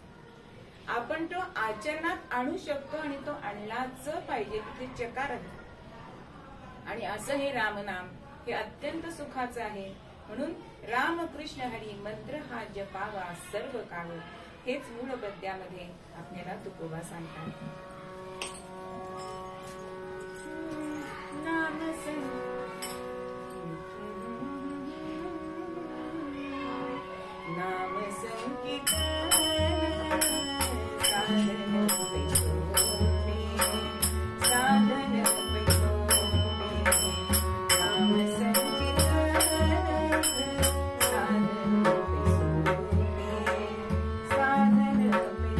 आपण तो आचरणात आणू शकतो आणि तो आणलाच पाहिजे, तिथे चकार आहे. आणि असं हे रामनाम हे अत्यंत सुखाचं आहे. म्हणून रामकृष्ण हरी मंत्र हा जपावा सर्व काळ, हेच मूळ पद्यामध्ये आपल्याला तुकोबा सांगतात. नाम नाम संकीर्तन साधन पैसोबे, साधन पैसोबे. नाम संकीर्तन साधन पैसोबे, साधन पैसोबे.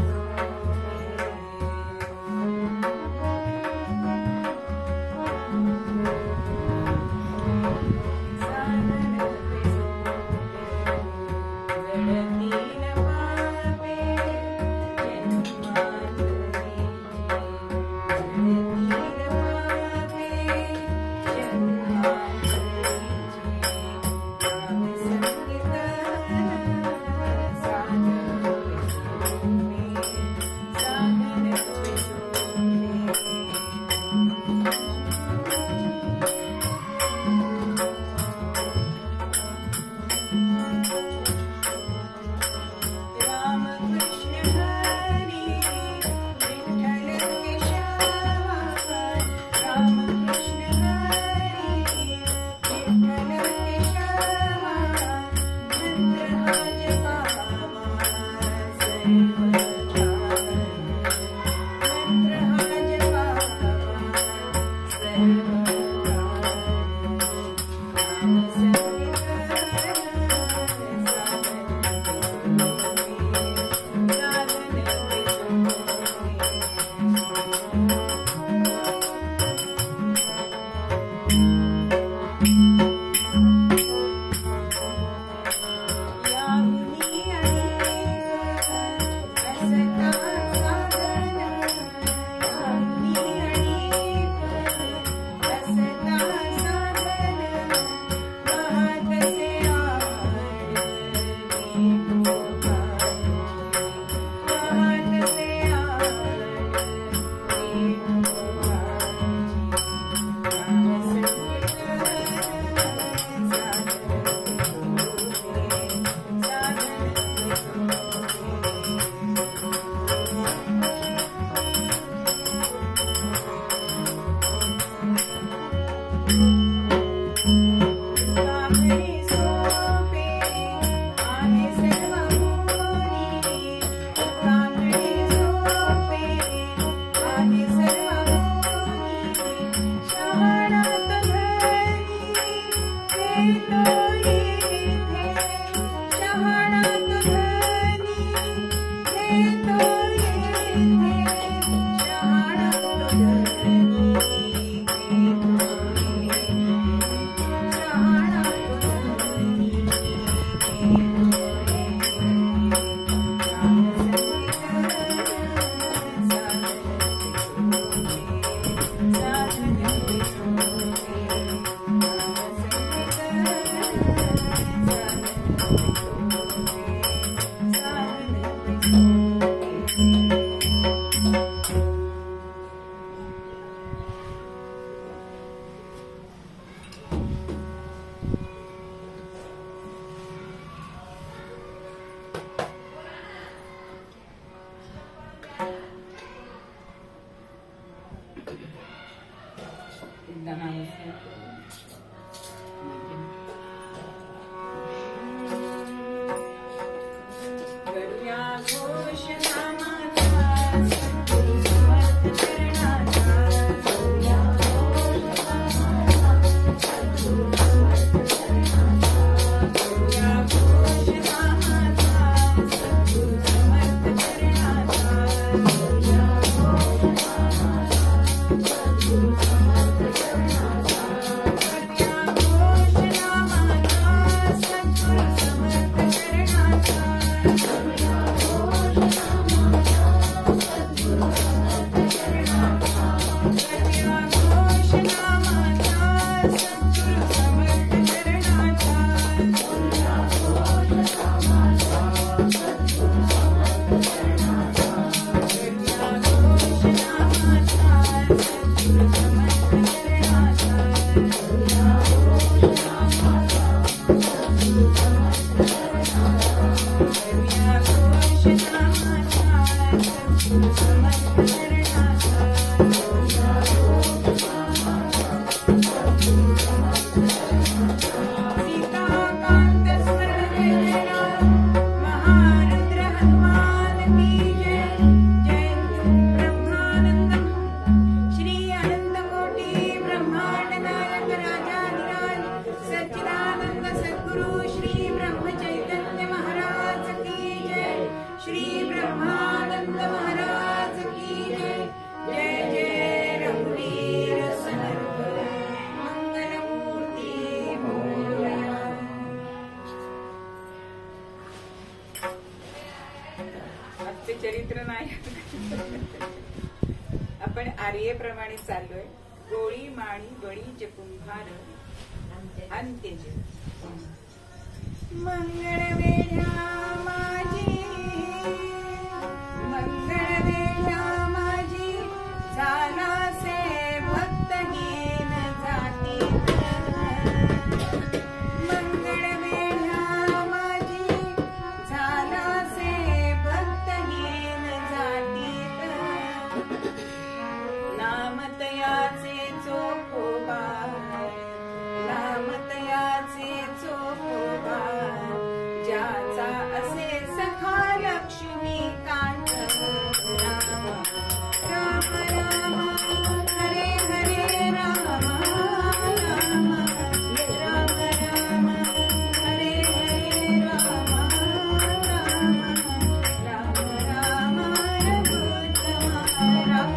घोष नामाचा सद्गुरु समर्थ चरणाचा करूया घोष नामाचा सद्गुरु समर्थ चरणाचा करूया घोष नामाचा सद्गुरु समर्थ चरणाचा करूया घोष नामाचा सद्गुरु समर्थ चरणाचा करूया घोष नामाचा सद्गुरु समर्थ चरणाचा करूया घोष नामाचा सद्गुरु समर्थ चरणाचा करूया घोष नामाचा सद्गुरु समर्थ चरणाचा करूया घोष नामाचा सद्गुरु समर्थ चरणाचा करूया घोष नामाचा सद्गुरु समर्थ चरणाचा करूया घोष नामाचा सद्गुरु समर्थ चरणाचा करूया घोष नामाचा सद्गुरु समर्थ चरणाचा करूया घोष नामाचा सद्गुरु समर्थ चरणाचा सीताकांत स्मरण जय राम महारुद्र हनुमान की जय जय ब्रह्मानंद श्री अनंत कोटी ब्रह्मांड नायक राजाधिराज सच्चिदानंद सद्गुरु श्री ब्रह्म चैतन्य महाराज की जय श्री ब्रह्मानंद महाराज की जय जय जय रघुवीर समर्थ मंगलमूर्ती मोरया आजचे चरित्र नाही आपण आर्येप्रमाणे चाललोय गोळी माळी बळीच कुंभार अंत्यज मंगळ वेढ्या माझी मंगळ वेढ्या माझी झालासे भक्तहीन जातीत मंगळ वेढ्या माझी झालासे भक्तहीन जातीत नामतयाचे चोखोबा नामतयाचे चोखोबा ज्याचा असे सखा लक्ष्मीकांत राम राम राम हरे हरे राम राम राम राम हरे हरे राम राम राम राम रघुत्तमा राम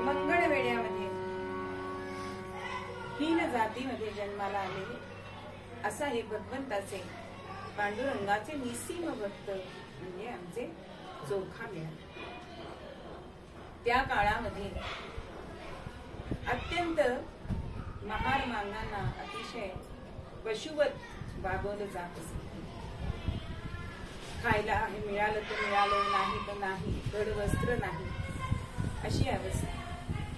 मंगळवेढ्यामध्ये हीन जातीमध्ये जन्माला आलेले असा हे भगवंताचे पांडुरंगाचे निस्सीम भक्त म्हणजे आमचे चोखा मिळाले. त्या काळामध्ये अत्यंत महार मांगांना अतिशय पशुवत वागवलं जात असे. खायला हे मिळालं तर मिळालं, नाही तर नाही, धड वस्त्र नाही, अशी अवस्था.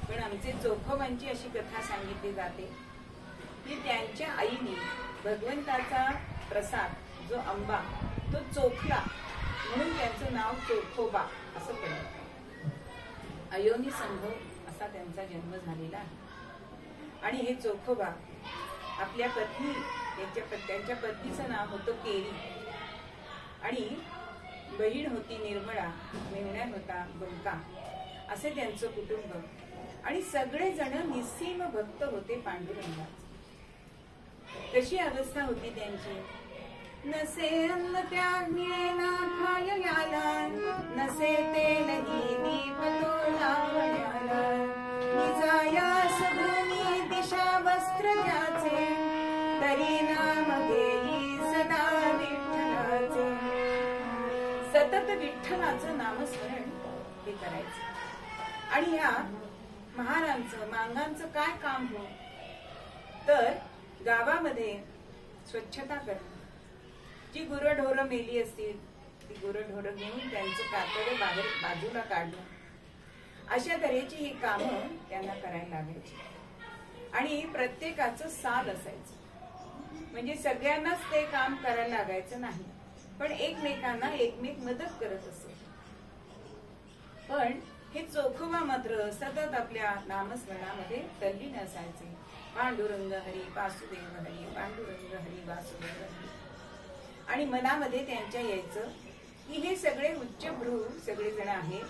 पण आमचे चोखोबांची अशी कथा सांगितली जाते की त्यांच्या आईने भगवंताचा प्रसाद जो आंबा तो चोखला म्हणून त्यांचं नाव चोखोबा असं पडलं. अयोनी संभव असा त्यांचा जन्म झालेला आहे. आणि हे चोखोबा आपल्या पत्नी त्यांच्या पत्नीचं नाव होतं केरी आणि बहीण होती निर्मळा, मेहुणा होता बंका, असे त्यांचं कुटुंब. आणि सगळे जण निस्सीम भक्त होते पांडुरंगाचे. कशी अवस्था होती त्यांची. नसे अन्न त्यागणे ना खाय याला, नसे तेल दीप तो लावण्याला, निजायास भूमी दिशा वस्त्र ज्याचे, तरी नाम घेई सदा विठ्ठलाचे. सतत विठ्ठलाचं नामस्मरण हे करायचं. आणि या महारांचं मांगांचं काय काम हो तर गावामध्ये स्वच्छता करणं. जी गुरढोरं मेली असतील ती गुरढोरं घेऊन त्यांचं कातडे बाजूला काढणं, अशा तऱ्हेची ही कामं त्यांना करायला लागायची. आणि प्रत्येकाचं साल असायचं, म्हणजे सगळ्यांनाच ते काम करायला लागायचं नाही, पण एकमेकांना एकमेक मदत करत असे. पण हे चोखोबा मात्र सतत आपल्या नामस्मरणामध्ये तल्लीन असायचे. पांडुरंग हरी वासुदेव हरी, पांडुरंग हरी वासुदेव हरी. आणि मनामध्ये त्यांच्या यायचं की हे सगळे उच्चभ्रू सगळेजण आहेत,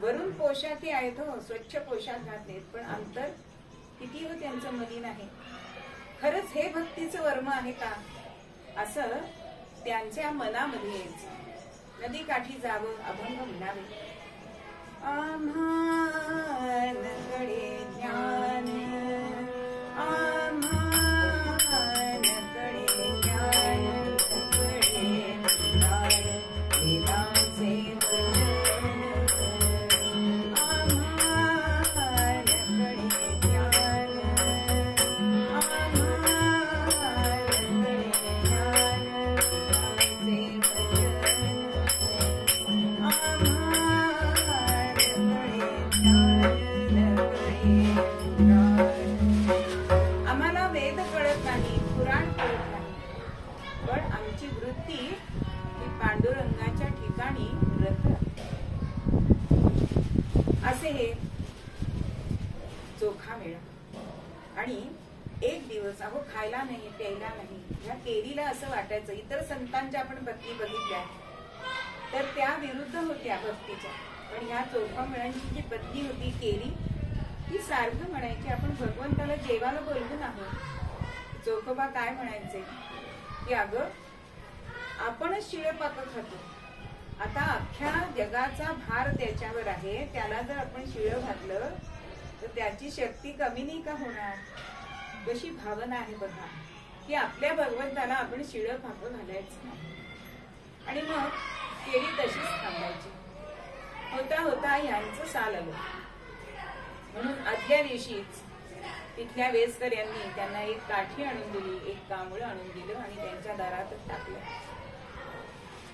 वरून पोशाखी आहेत हो, स्वच्छ पोशाख घातलेत, पण अंतर किती हो त्यांचं मलिन आहे. खरंच हे भक्तीचं वर्म आहे का, असं त्यांच्या मनामध्ये यायचं. नदी काठी जावं, अभंग म्हणावे. आम्हानकडे ज्ञान, आम्हानकडे ज्ञान, नकडे ज्ञान, वेदांचे वचन. आम्हानकडे ज्ञान, आम्हानकडे ज्ञान, वेदांचे आम्हाला वेद कळत नाही, पुराण कळत नाही, पण आमची वृत्ती ही पांडुरंगाच्या ठिकाणी रत. असे हे चोखा मेळा. आणि एक दिवस अहो खायला नाही, प्यायला नाही. ह्या केरीला असं वाटायचं, इतर संतांच्या आपण भक्ती बघितल्या तर त्या विरुद्ध होत्या भक्तीच्या, पण ह्या चोखा मेळांची जी पत्नी होती केरी, ती सारखं म्हणायची आपण भगवंताला जेवायला बोलवून आहोत. चोखोबा काय म्हणायचे की अगं आपणच शिळपाक खातो, आता अख्ख्या जगाचा भार त्याच्यावर आहे, त्याला जर आपण शिळ घातलं तर त्याची शक्ती कमी नाही का होणार. कशी भावना आहे बघा की आपल्या भगवंताला आपण शिळ पाक घालायचं नाही. आणि मग केळी तशीच थांबायची. होता होता यांचं साल आलं, म्हणून आदल्या दिवशीच तिथल्या वेसकर यांनी त्यांना एक काठी आणून दिली, एक कांबळ आणून दिलं आणि त्यांच्या दारातच टाकलं.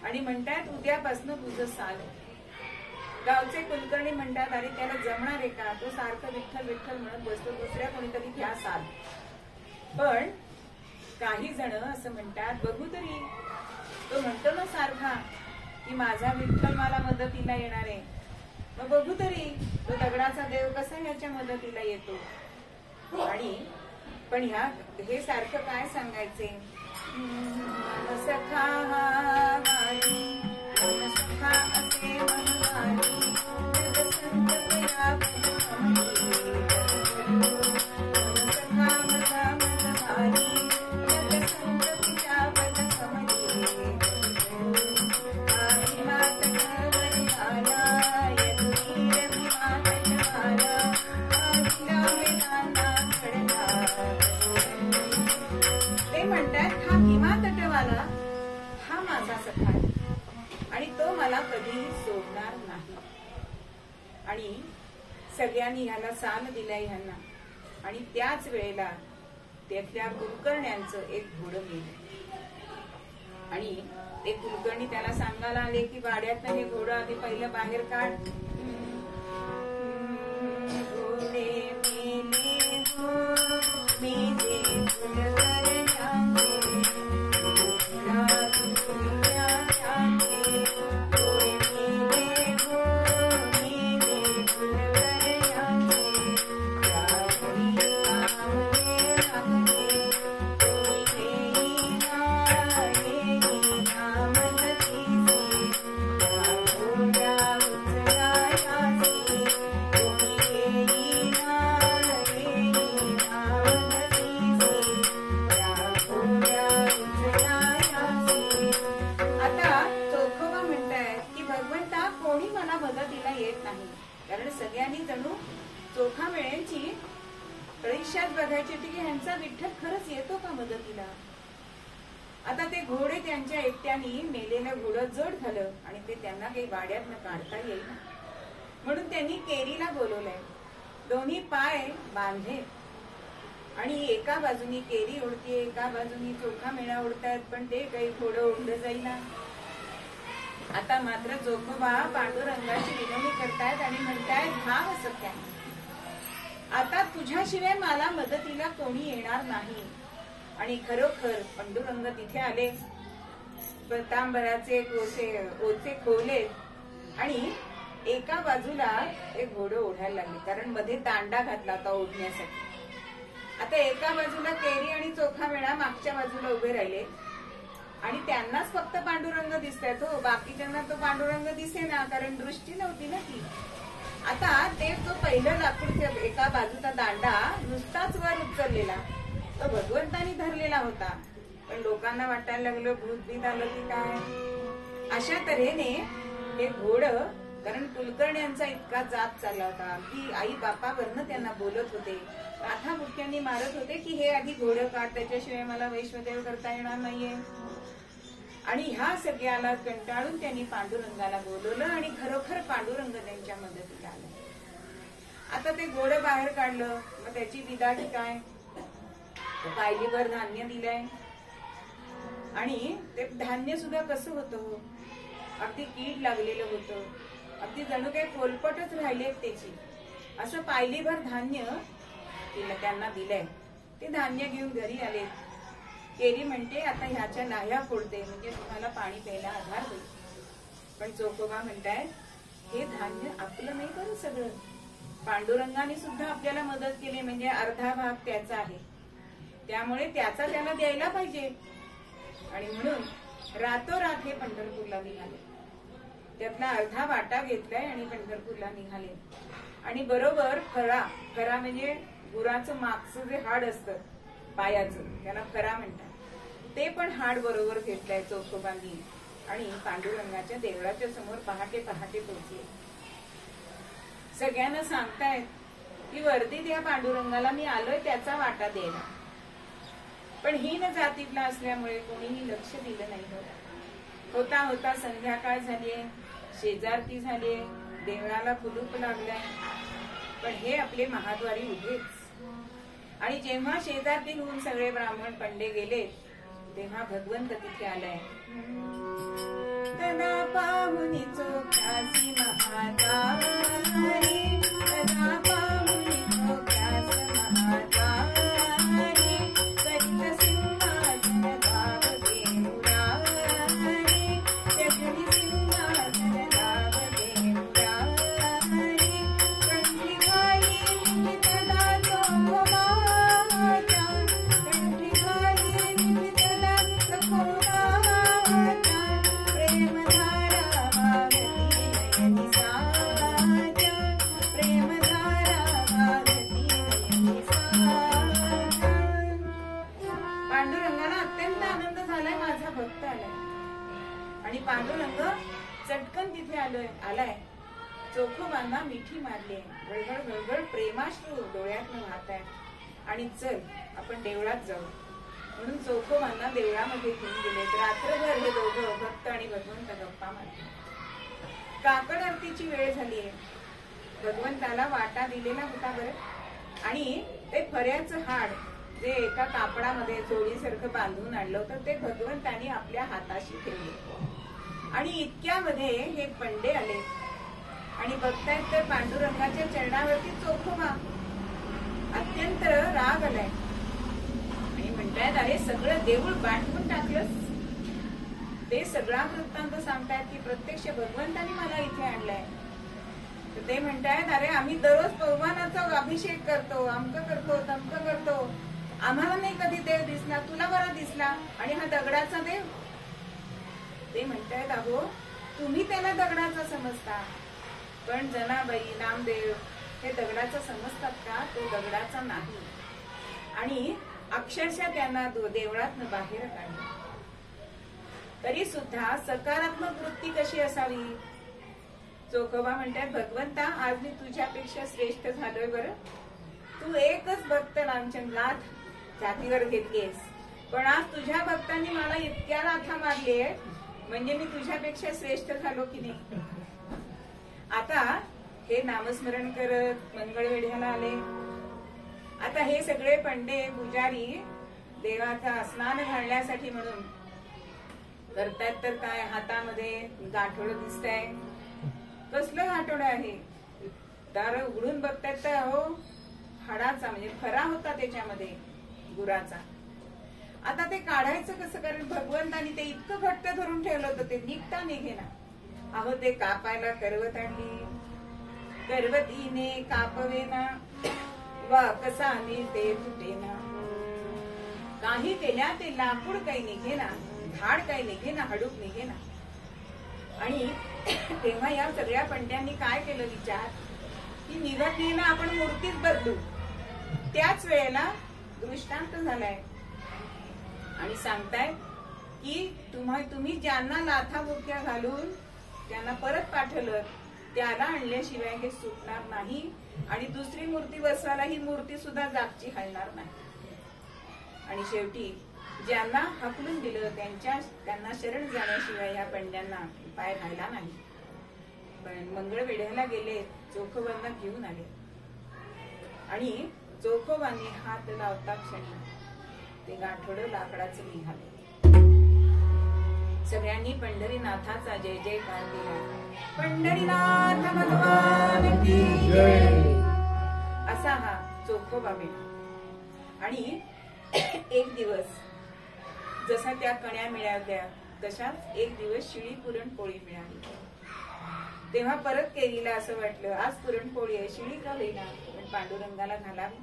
आणि म्हणतात उद्यापासून तुझं साल. गावचे कुलकर्णी म्हणतात अरे त्याला जमणार आहे का, तो सारखं विठ्ठल विठ्ठल म्हणत बसतो, दुसऱ्या कोणीतरी घ्या साल. पण काही जण असं म्हणतात बघू तरी, तो म्हणतो ना सारखा की माझा विठ्ठल मला मदतीला येणार आहे, मग बघू तरी तो दगडाचा देव कसा ह्याच्या मदतीला येतो. आणि पण हे सारखं काय सांगायचे, सखा सखा असे मनवाणी, संत सखा मजा मनवाणी, संत पिता पद कमली, मात आला यदुवीर मात आला, ते म्हणतात हा भीमा तटवाला हा माझा सखा आहे आणि तो मला कधीही सोडणार नाही. आणि सगळ्यांनी ह्याला साल दिलाय ह्यांना. आणि त्याच वेळेला त्यातल्या कुलकर्ण्यांचं एक घोडं गेलं आणि ते कुलकर्णी त्याला सांगायला आले की वाड्यातनं हे घोडं आधी पहिलं बाहेर काढ. कारण सगळ्यांनी जणू चोखा मेळ्यांची परीक्षाच बघायची होती की ह्यांचा विठ्ठल खरंच येतो का मदतीला. आता ते घोडे त्यांच्या एकट्याने मेलेलं घोडं जड झालं आणि ते त्यांना काही वाड्यातनं काढता येईल म्हणून त्यांनी केरीला बोलवलंय. दोन्ही पाय बांधले आणि एका बाजूनी केरी ओढतीये, एका बाजूनी चोखा मेळा ओढतायत, पण ते काही घोडं ओढलं जाईना. आता मात्र जोखोबा पांडुरंगाची विनवणी करतायत आणि म्हणतायत भाव सख्या, आता तुझ्याशिवाय मला मदतीला कोणी येणार नाही. आणि खरोखर पांडुरंग तिथे आले, पितांबराचे ओचे खोवले आणि एका बाजूला एक घोडं ओढायला लागले, कारण मध्ये दांडा घातला होता ओढण्यासाठी. आता एका बाजूला केरी आणि चोखा मेळा मागच्या बाजूला उभे राहिले आणि त्यांनाच फक्त पांडुरंग दिसतात हो, बाकीच्यांना तो पांडुरंग दिसेना, कारण दृष्टी नव्हती ना ती. आता ते तो पहिलं लाकूडच्या एका बाजूचा दांडा नुसताच वर उचललेला तो भगवंतानी धरलेला होता, पण लोकांना वाटायला लागलं भूतभीत आलं की काय. अशा तऱ्हेने हे घोडं, कारण कुलकर्णी यांचा इतका जात चालला होता की आई बापावरनं त्यांना बोलत होते, काथा मुख्यांनी मारत होते की हे आधी घोडं काढ, त्याच्याशिवाय मला वैष्णदेव करता येणार नाहीये. आणि ह्या सगळ्याला कंटाळून त्यांनी पांडुरंगाला बोलवलं आणि खरोखर पांडुरंग त्यांच्या मदतीला आला. आता ते घोडं बाहेर काढलं, मग त्याची विदाटी काय, पायलीभर धान्य दिलंय आणि ते धान्य सुद्धा कसं होतं, अगदी कीड लागलेलं होतं, अगदी जणू काही पोलपटच राहिले त्याची. असं पायलीभर धान्य त्यांना दिलंय. ते धान्य घेऊन घरी आले. केरी म्हणते आता ह्याच्या लाह्या फोडते, म्हणजे तुम्हाला पाणी प्यायला आधार होईल. पण चोखोबा म्हणतायत हे धान्य आपलं नाही करू, सगळं पांडुरंगाने सुद्धा आपल्याला मदत केली, म्हणजे अर्धा भाग त्याचा आहे, त्यामुळे त्याचा त्याला द्यायला पाहिजे. आणि म्हणून रातोरात हे पंढरपूरला निघाले. त्यातला अर्धा वाटा घेतलाय आणि पंढरपूरला निघाले. आणि बरोबर खरा म्हणजे गुराचं मागचं जे हाड असतं पायाचं, त्याला खरा म्हणतात, ते पण हाड बरोबर घेतलंय चोखोबांनी आणि पांडुरंगाच्या देवळाच्या समोर पहाटे पहाटे पोहोचले. सगळ्यांना सांगतायत की वर्दी त्या पांडुरंगाला मी आलोय त्याचा वाटा द्यायला. पण हीन जातीतला असल्यामुळे कोणीही लक्ष दिलं नाही. होता होता संध्याकाळ झालीये, शेजारती झालीये, देवळाला कुलूप लागलाय, पण हे आपले महाद्वारी उभेच. आणि जेव्हा शेजारती होऊन सगळे ब्राह्मण पंडे गेले, तेव्हा भगवंत तिथे आलाय. तदा पाहुनी चोख्यासी महाद्वारी, तदा पाहुनी चोख्यास महाद्वारी, करीत सिंहासन धावते मुरारी, जगनी सिंहासन धावते मुरारी, कंठी घाली तदा चोखोबाच्या, कंठी घाली तदा चोखोबाच्या, प्रेमधारा वाहती नयनी साच्या, प्रेमधारा वाहती नयनी साच्या. पांडुरंगाला अत्यंत आनंद झालाय, माझा भक्त आलाय. आणि पांडुरंग चटकन तिथे आलाय. चोखोबांना मिठी मारली, गळगळ गळगळ प्रेमाश्रू डोळ्यातनं वाहत आहे. आणि चल आपण देवळात जाऊ म्हणून चोखोबांना देवळामध्ये घेऊन गेले. रात्रभर हे दोघं भक्त आणि भगवंत गप्पा मारले. काकड आरतीची वेळ झालीये. भगवंताला वाटा दिलेला होता बरं, आणि ते फऱ्याचं हाड जे एका कापडामध्ये जोडीसारखं बांधून आणलं होतं ते भगवंतानी आपल्या हाताशी ठेवले. आणि इतक्यामध्ये हे पंडे आले आणि बघतायत तर पांडुरंगाच्या चरणावरती चोखोबा. अत्यंत राग आलाय आणि म्हणतायत अरे सगळं देऊळ बाटवून टाकलंस. ते सगळा वृत्तांत सांगतायत की प्रत्यक्ष भगवंतानी मला इथे आणलाय. तर ते म्हणतायत अरे आम्ही दररोज पवमानाचा अभिषेक करतो, अमकं करतो तमकं करतो, आम्हाला नाही कधी देव दिसला, तुला बरा दिसला, आणि हा दगडाचा देव. ते म्हणतायत अहो तुम्ही त्याला दगडाचा समजता, पण जनाबाई नामदेव हे दगडाचा समजतात का? तो दगडाचा नाही. आणि अक्षरशः त्यांना देवळातनं बाहेर काढलं. तरी सुद्धा सकारात्मक वृत्ती कशी असावी? चोखोबा म्हणतात भगवंता आज मी तुझ्यापेक्षा श्रेष्ठ झालोय बरं. तू एकच भक्त लांछन लाथ जातीवर घेतलीस, पण आज तुझ्या भक्तांनी मला इतक्या लाथा मारलीये, म्हणजे मी तुझ्यापेक्षा श्रेष्ठ झालो की नाही. आता हे नामस्मरण करत मंगळवेढ्याला आले. आता हे सगळे पंडे पुजारी देवाचा स्नान घालण्यासाठी म्हणून करतायत. तर काय हातामध्ये गाठोडं दिसतंय. कसलं गाठोडं आहे? दार उघडून बघतायत तर अहो हाडाचा म्हणजे खरा होता त्याच्यामध्ये गुराचा. आता ते काढायचं कसं? कारण भगवंतानी ते इतकं घट्ट धरून ठेवलं होतं ते निघता निघेना. अहो ते कापायला करवत आणली, करवतीने कापवेना वा कसाने ते तुटेना. काही केल्या ते लाकूड काही निघेना, झाड काही निघेना, हडूक निघेना. आणि तेव्हा या सगळ्या पंड्यांनी काय केलं विचार, की निघत नाही ना आपण मूर्तीच बदलू. त्याच वेळेला दृष्टांत झालाय आणि सांगताय की तुम्ही ज्यांना लाथा बुक्या घालून त्यांना परत पाठवलं त्याला आणल्याशिवाय हे सुटणार नाही आणि दुसरी मूर्ती बसवायला ही मूर्ती सुद्धा जागची हलणार नाही. आणि शेवटी ज्यांना हकलून दिलं त्यांना शरण जाण्याशिवाय या पंड्यांना पाय राहिला नाही. पण मंगळवेढ्याला गेले, चोखोबांना घेऊन आले आणि चोखोबांनी हात लावता क्षणी ते गाठोडं लाकडाचं निघाले. सगळ्यांनी पंढरीनाथाचा जय जयकार केला. पंढरीनाथ भगवान की जय असा हा चोखोबा मेळा. आणि एक दिवस जसा त्या कण्या मिळाल्या तशाच एक दिवस शिळी पुरणपोळी मिळाली. तेव्हा परत केरीला असं वाटलं आज पुरणपोळी आहे, शिळी का होईना पण पांडुरंगाला घालावी.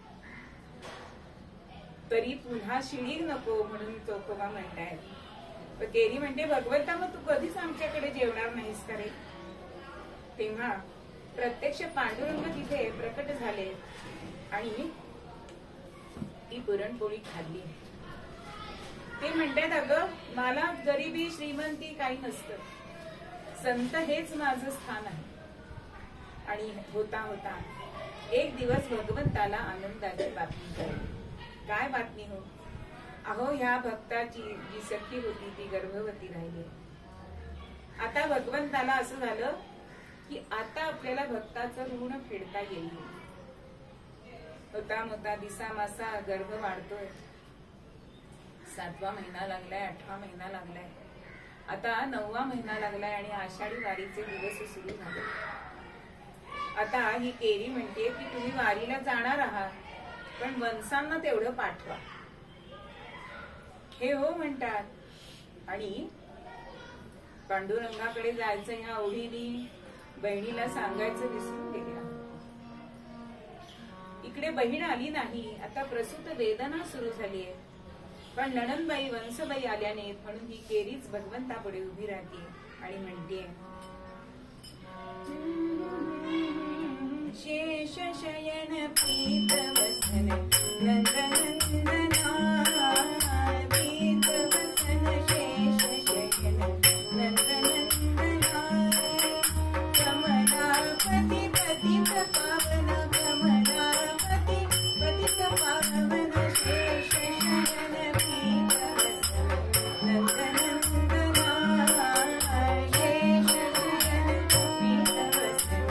तरी पुन्हा शिळी नको म्हणून चोखोबा म्हणतायत. केरी म्हणते भगवंता मग तू कधीच आमच्याकडे जेवणार नाहीस का रे. तेव्हा प्रत्यक्ष पांडुरंग तिथे प्रकट झाले आणि ती पुरणपोळी खाल्ली. ते म्हणतात अगं मला गरिबी श्रीमंती काही नसतं, संत हेच माझं स्थान आहे. आणि होता होता एक दिवस भगवंताला आनंदाची बातमी कळली. काय बातमी हो, अहो ह्या भक्ताची जी सखी होती ती गर्भवती राहिली. आता भगवंताला असं झालं की आता आपल्याला भक्ताचं ऋण फेडता येईल. होता मोता दिसा मासा गर्भ वाढतोय. 7वा महिना लागलाय, 8वा महिना लागलाय, आता 9वा महिना लागलाय आणि आषाढी वारीचे दिवस सुरू झाले. आता ही केरी म्हणते की तुम्ही वारीला जाणार आहात पण वंसांना तेवढं पाठवा. हे हो म्हणतात आणि पांडुरंगाकडे जायचं ह्या ओढीने बहिणीला सांगायचं विसरून गेल्या. इकडे बहीण आली नाही. आता प्रसूत वेदना सुरू झालीये. पण नणंदबाई वंसबाई आल्या नाहीत म्हणून ही केरीच भगवंतापुढे उभी राहते आणि म्हणते शेष शयन पीत वसन नंदनंदना पीत वसन शेष शयन नंदनंदना कमलापति पतित पावन कमलापति पतित पावन शेष शयन पीत वसन नंदनंदना शेष शयन पीत वसन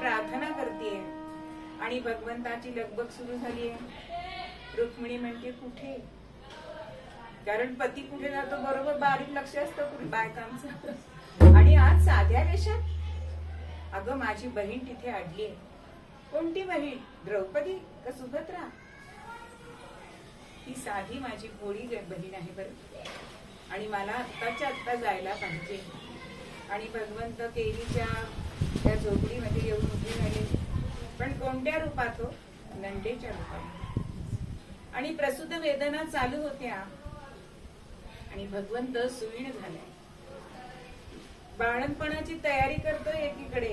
प्रार्थना करते आणि भगवंताची लगबग सुरू झालीये. रुक्मिणी म्हणते कुठे, कारण पती कुठे जातो बरोबर बारीक लक्ष असतं बायकांचं. आणि आज साध्या वेशात अगं माझी बहीण तिथे अडलीये. कोणती बहीण, द्रौपदी का सुभद्रा? ही साधी माझी भोळी बहीण आहे बरं. आणि मला आत्ताच्या आत्ता जायला पाहिजे. आणि भगवंत केरीच्या त्या झोपडीमध्ये येऊन उभी राहिले. पण कोणत्या रूपात हो, नंदेच्या रूपात. आणि प्रसूत वेदना चालू होत्या आणि भगवंत सुईण झालाय. बाळणपणाची तयारी करतोय एकीकडे.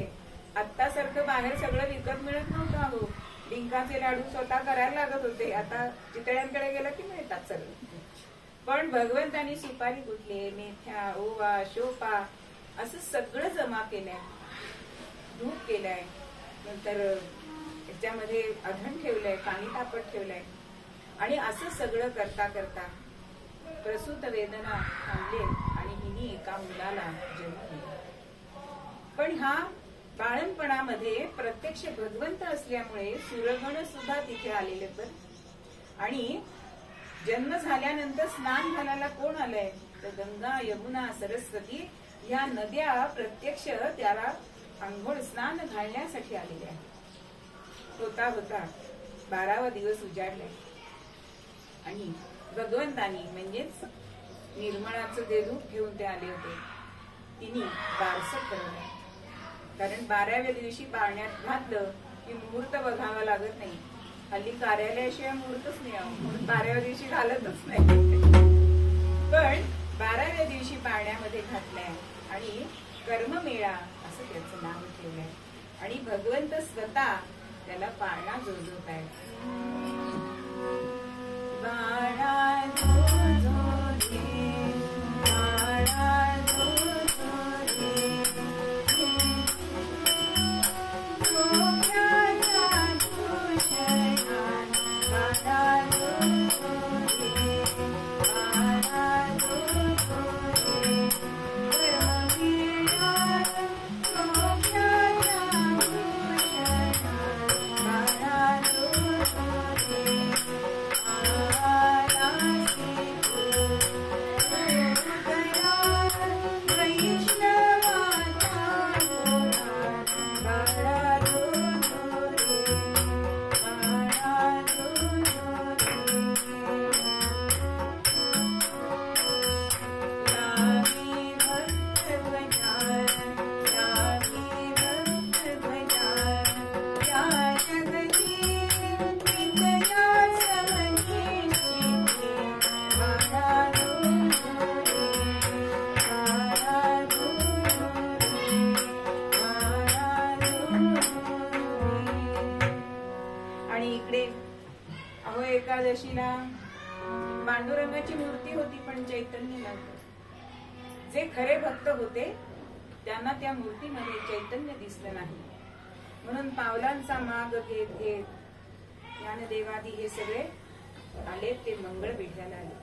आत्ता सारखं बाहेर सगळं विकत मिळत नव्हतं. अहो डिंकाचे लाडू स्वतः करायला लागत होते. आता चितळ्यांकडे गेलं की मिळतात सगळं. पण भगवंतानी सुपारी कुठले, मेथ्या, ओवा, शोपा असं सगळं जमा केलंय. धूप केलाय, नंतर त्याच्यामध्ये अधन ठेवलंय, पाणी तापत ठेवलंय. आणि असं सगळं करता करता प्रसूत वेदना थांबले आणि हिने एका मुलाला जन्म दिला. पण हा बाळणपणामध्ये प्रत्यक्ष भगवंत असल्यामुळे सुरगण सुद्धा तिथे आलेले तर. आणि जन्म झाल्यानंतर स्नान घालायला कोण आलंय तर गंगा, यमुना, सरस्वती या नद्या प्रत्यक्ष त्याला आंघोळ स्नान घालण्यासाठी आलेल्या आहेत. होता होता 12वा दिवस उजाडलाय आणि भगवंतानी म्हणजेच निर्मळाचं जे रूप घेऊन ते आले होते तिने बारसं ठरवलं. कारण 12व्या दिवशी पाळण्यात घातलं की मुहूर्त बघावा लागत नाही. हल्ली कार्यालयाशिवाय मुहूर्तच नाही, 12व्या दिवशी घालतच नाही. पण 12व्या दिवशी पाळण्यामध्ये घातलाय आणि कर्ममेळा असं त्याचं नाव ठेवलंय. आणि भगवंत स्वतः त्याला पाळणा जोडत आहे. बाळा जो रे, बाळा जो रे, एकादशीला पांडुरंगाची मूर्ती होती पण चैतन्य नव्हतं. जे खरे भक्त होते त्यांना त्या मूर्तीमध्ये चैतन्य दिसलं नाही. म्हणून पावलांचा माग घेत घेत ज्ञानदेवादी हे सगळे आले, ते मंगळ पेठ्याला आले.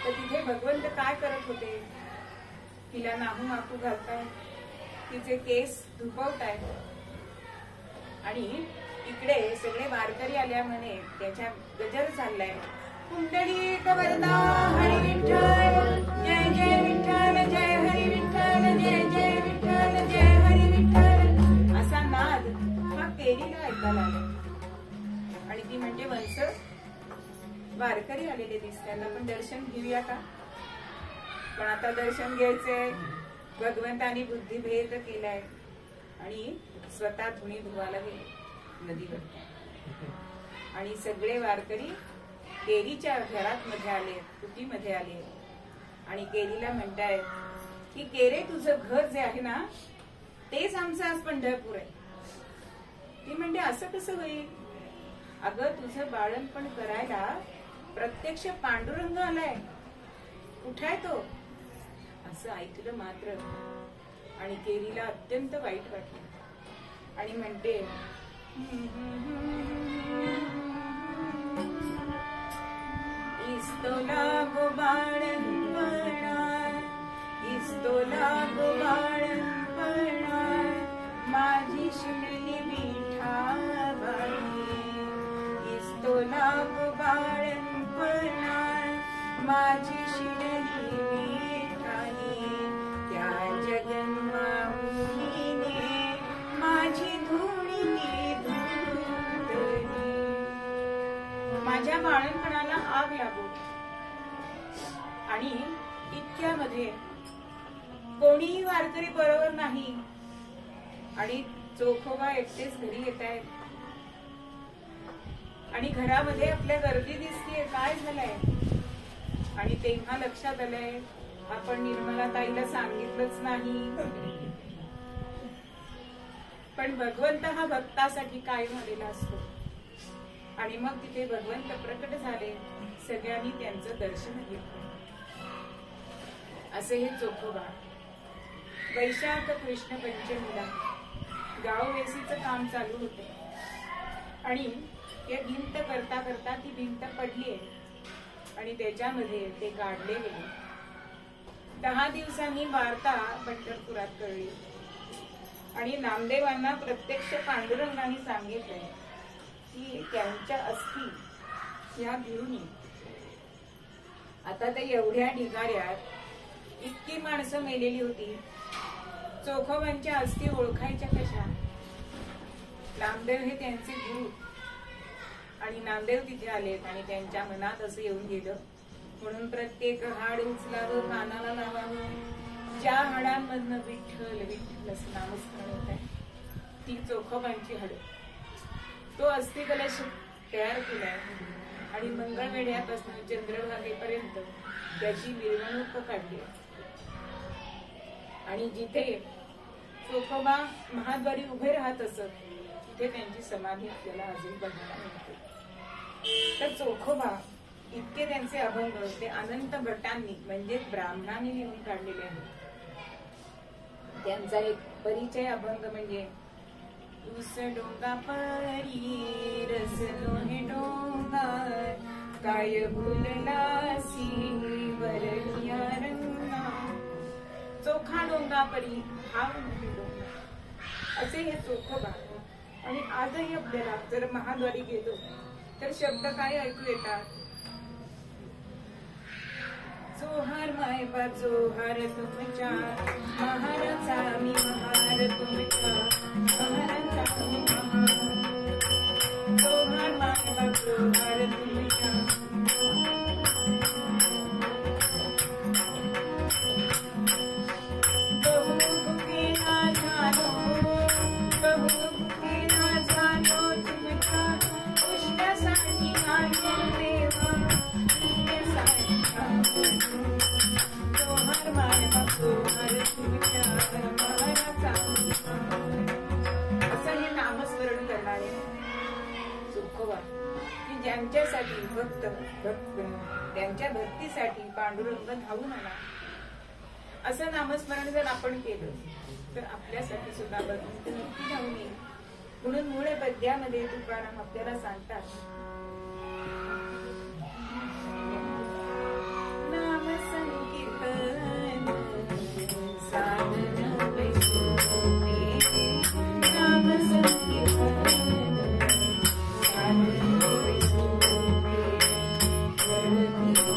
तर तिथे भगवंत काय करत होते? तिला नाहू माकू घालताय, तिचे केस धुपवताय आणि इकडे सगळे वारकरी आल्यामुळे त्याच्या गजर चाललाय. कुंडलिक वरदा हरी विठ्ठल, जय जय विठ्ठल, जय हरी विठ्ठल, जय जय विठ्ठल, जय हरी विठ्ठल असा नाद हा केरीला ऐकायला आला. आणि ती म्हणजे वंश वारकरी आलेले दिसतात, आपण दर्शन घेऊया का? पण आता दर्शन घ्यायचंय, भगवंतानी बुद्धिभेद केलाय आणि स्वतः धुणी धुवायला गेले नदीवर. आणि सगळे वारकरी केरीच्या घरात मध्ये आले, कुटीमध्ये आले आणि केरीला म्हणतायत की केरे तुझं घर जे आहे ना तेच आमचं आज पंढरपूर आहे. ती म्हणते असं कसं होईल? अगं तुझं बाळणपण करायला प्रत्यक्ष पांडुरंग आलाय, कुठाय तो? असं ऐकलं मात्र आणि केरीला अत्यंत वाईट वाटलं आणि म्हणते इस्तोला गो बाळणपणा, इस्तोला गो बाळणपणा, माझी शिणली विठाबाई. इस्तोला गो बाळणपणा, माझी शिणली विठाई. त्या जगन्माऊलीने माझी धुणी धुतली. माझ्या बाळणपणाला आग लागू आणि इतक्यामध्ये कोणीही वारकरी बरोबर नाही आणि चोखोबा एकटेच घरी येत आहेत आणि घरामध्ये आपल्या गर्दी दिसतीये. काय झालंय? आणि तेव्हा लक्षात आलंय आपण निर्मला ताईला सांगितलंच नाही. पण भगवंत हा भक्तासाठी कायम आलेला असतो. आणि मग तिथे भगवंत प्रकट झाले, सगळ्यांनी त्यांचं दर्शन घेतलं. असे हे चोखोबा. वैशाख कृष्ण पंचमीला गाववेसीचं काम चालू होते आणि ते भिंत करता करता ती भिंत पडलीये आणि त्याच्यामध्ये ते काढले गेले. 10 दिवसांनी वार्ता पंढरपुरात कळली आणि नामदेवांना प्रत्यक्ष पांडुरंगाने सांगितले की त्यांच्या अस्थी या घेऊन ये. आता ते एवढ्या ढिगाऱ्यात इतकी माणसं मेलेली होती, चोखोबांच्या अस्थी ओळखायच्या कशा? नामदेव हे त्यांचे गुरु आणि नामदेव तिथे आलेत आणि त्यांच्या मनात असं येऊन गेलं म्हणून प्रत्येक हाड उचलावं, कानाला लावावं. ज्या हाडांमधनं विठ्ठल विठ्ठल असं नामस्मरण होत आहे ती चोखोबांची हाड. तो अस्थि कलश तयार केलाय आणि मंगळवेढ्यापासून चंद्रभागेपर्यंत त्याची मिरवणूक काढली आणि जिथे चोखोबा महाद्वारी उभे राहत असत तिथे त्यांची समाधी आपल्याला अजून बघायला मिळते. तर चोखोबा इतके त्यांचे अभंग ते अनंत भटांनी म्हणजे ब्राह्मणांनी लिहून काढलेले आहेत. त्यांचा एक परिचय अभंग म्हणजे ऊस डोंगा परी रसलो हे डोंगर काय भुललासी वरलिया रंगा. चोखा डोंगा परी हा म्हणजे डोंगर असे हे चोखोबा. आणि आजही आपल्याला जर महाद्वारी गेलो तर शब्द काय ऐकू येतात? जोहार मायबा जोहार तुमच्या महाराचा मी महार तुमच्या महाराचा मी महार. जोहार मायबा जोहार तुमच्या कहू भुके ना जानो कहू भुके ना जानो तुमच्या पुष्टासाठी आयो देवा पुष्टासाठी जोहार मायबा जोहार तुमच्या महाराचा. असं हे नामस्मरण करणारे चोखोबा की ज्यांच्यासाठी भक्त त्यांच्या भक्तीसाठी पांडुरंग धावून आला. असं नामस्मरण जर आपण केलं तर आपल्यासाठी सुद्धा भक्ती नक्की धावून येईल. म्हणून मूळ पद्यामध्ये तुकाराम आपल्याला सांगतात नाम संकीर्तन साधन वैष्णवे नाम संकीर्तन साधन वैष्णवे जन्मांतरीची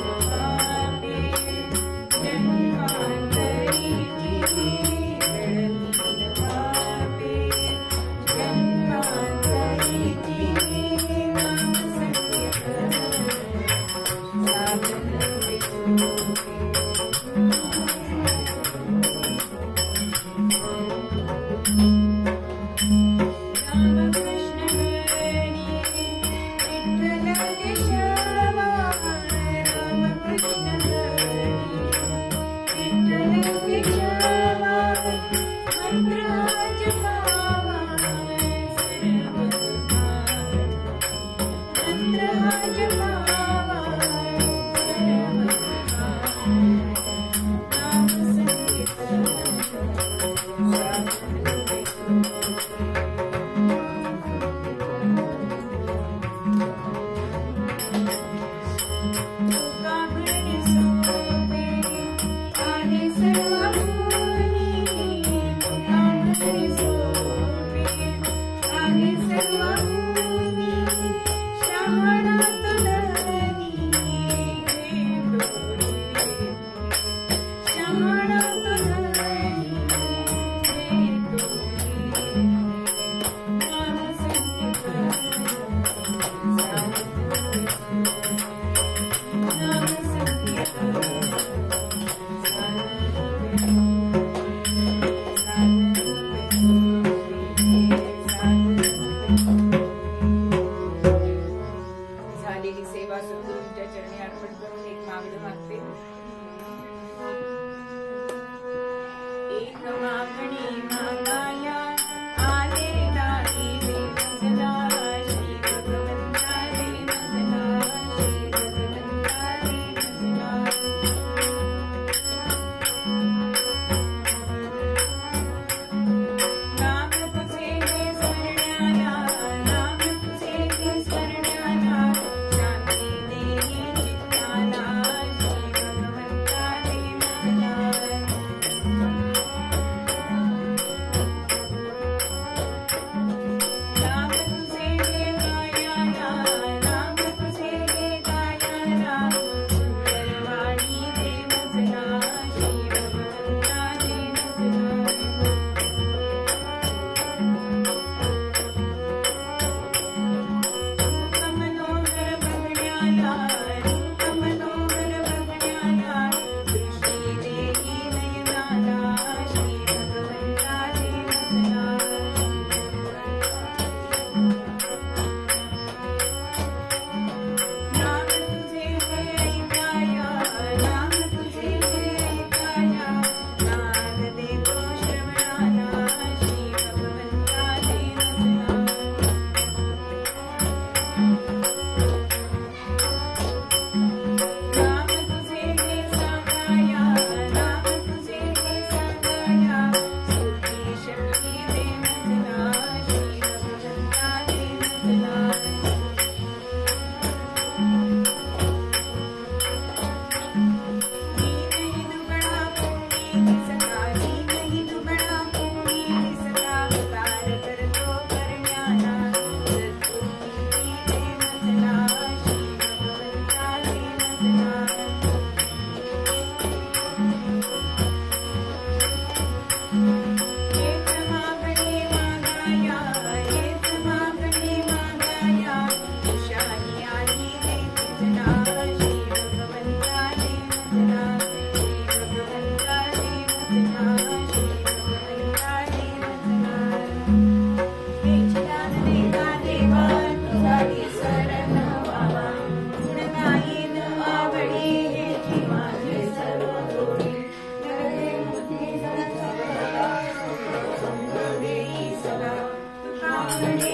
पारणे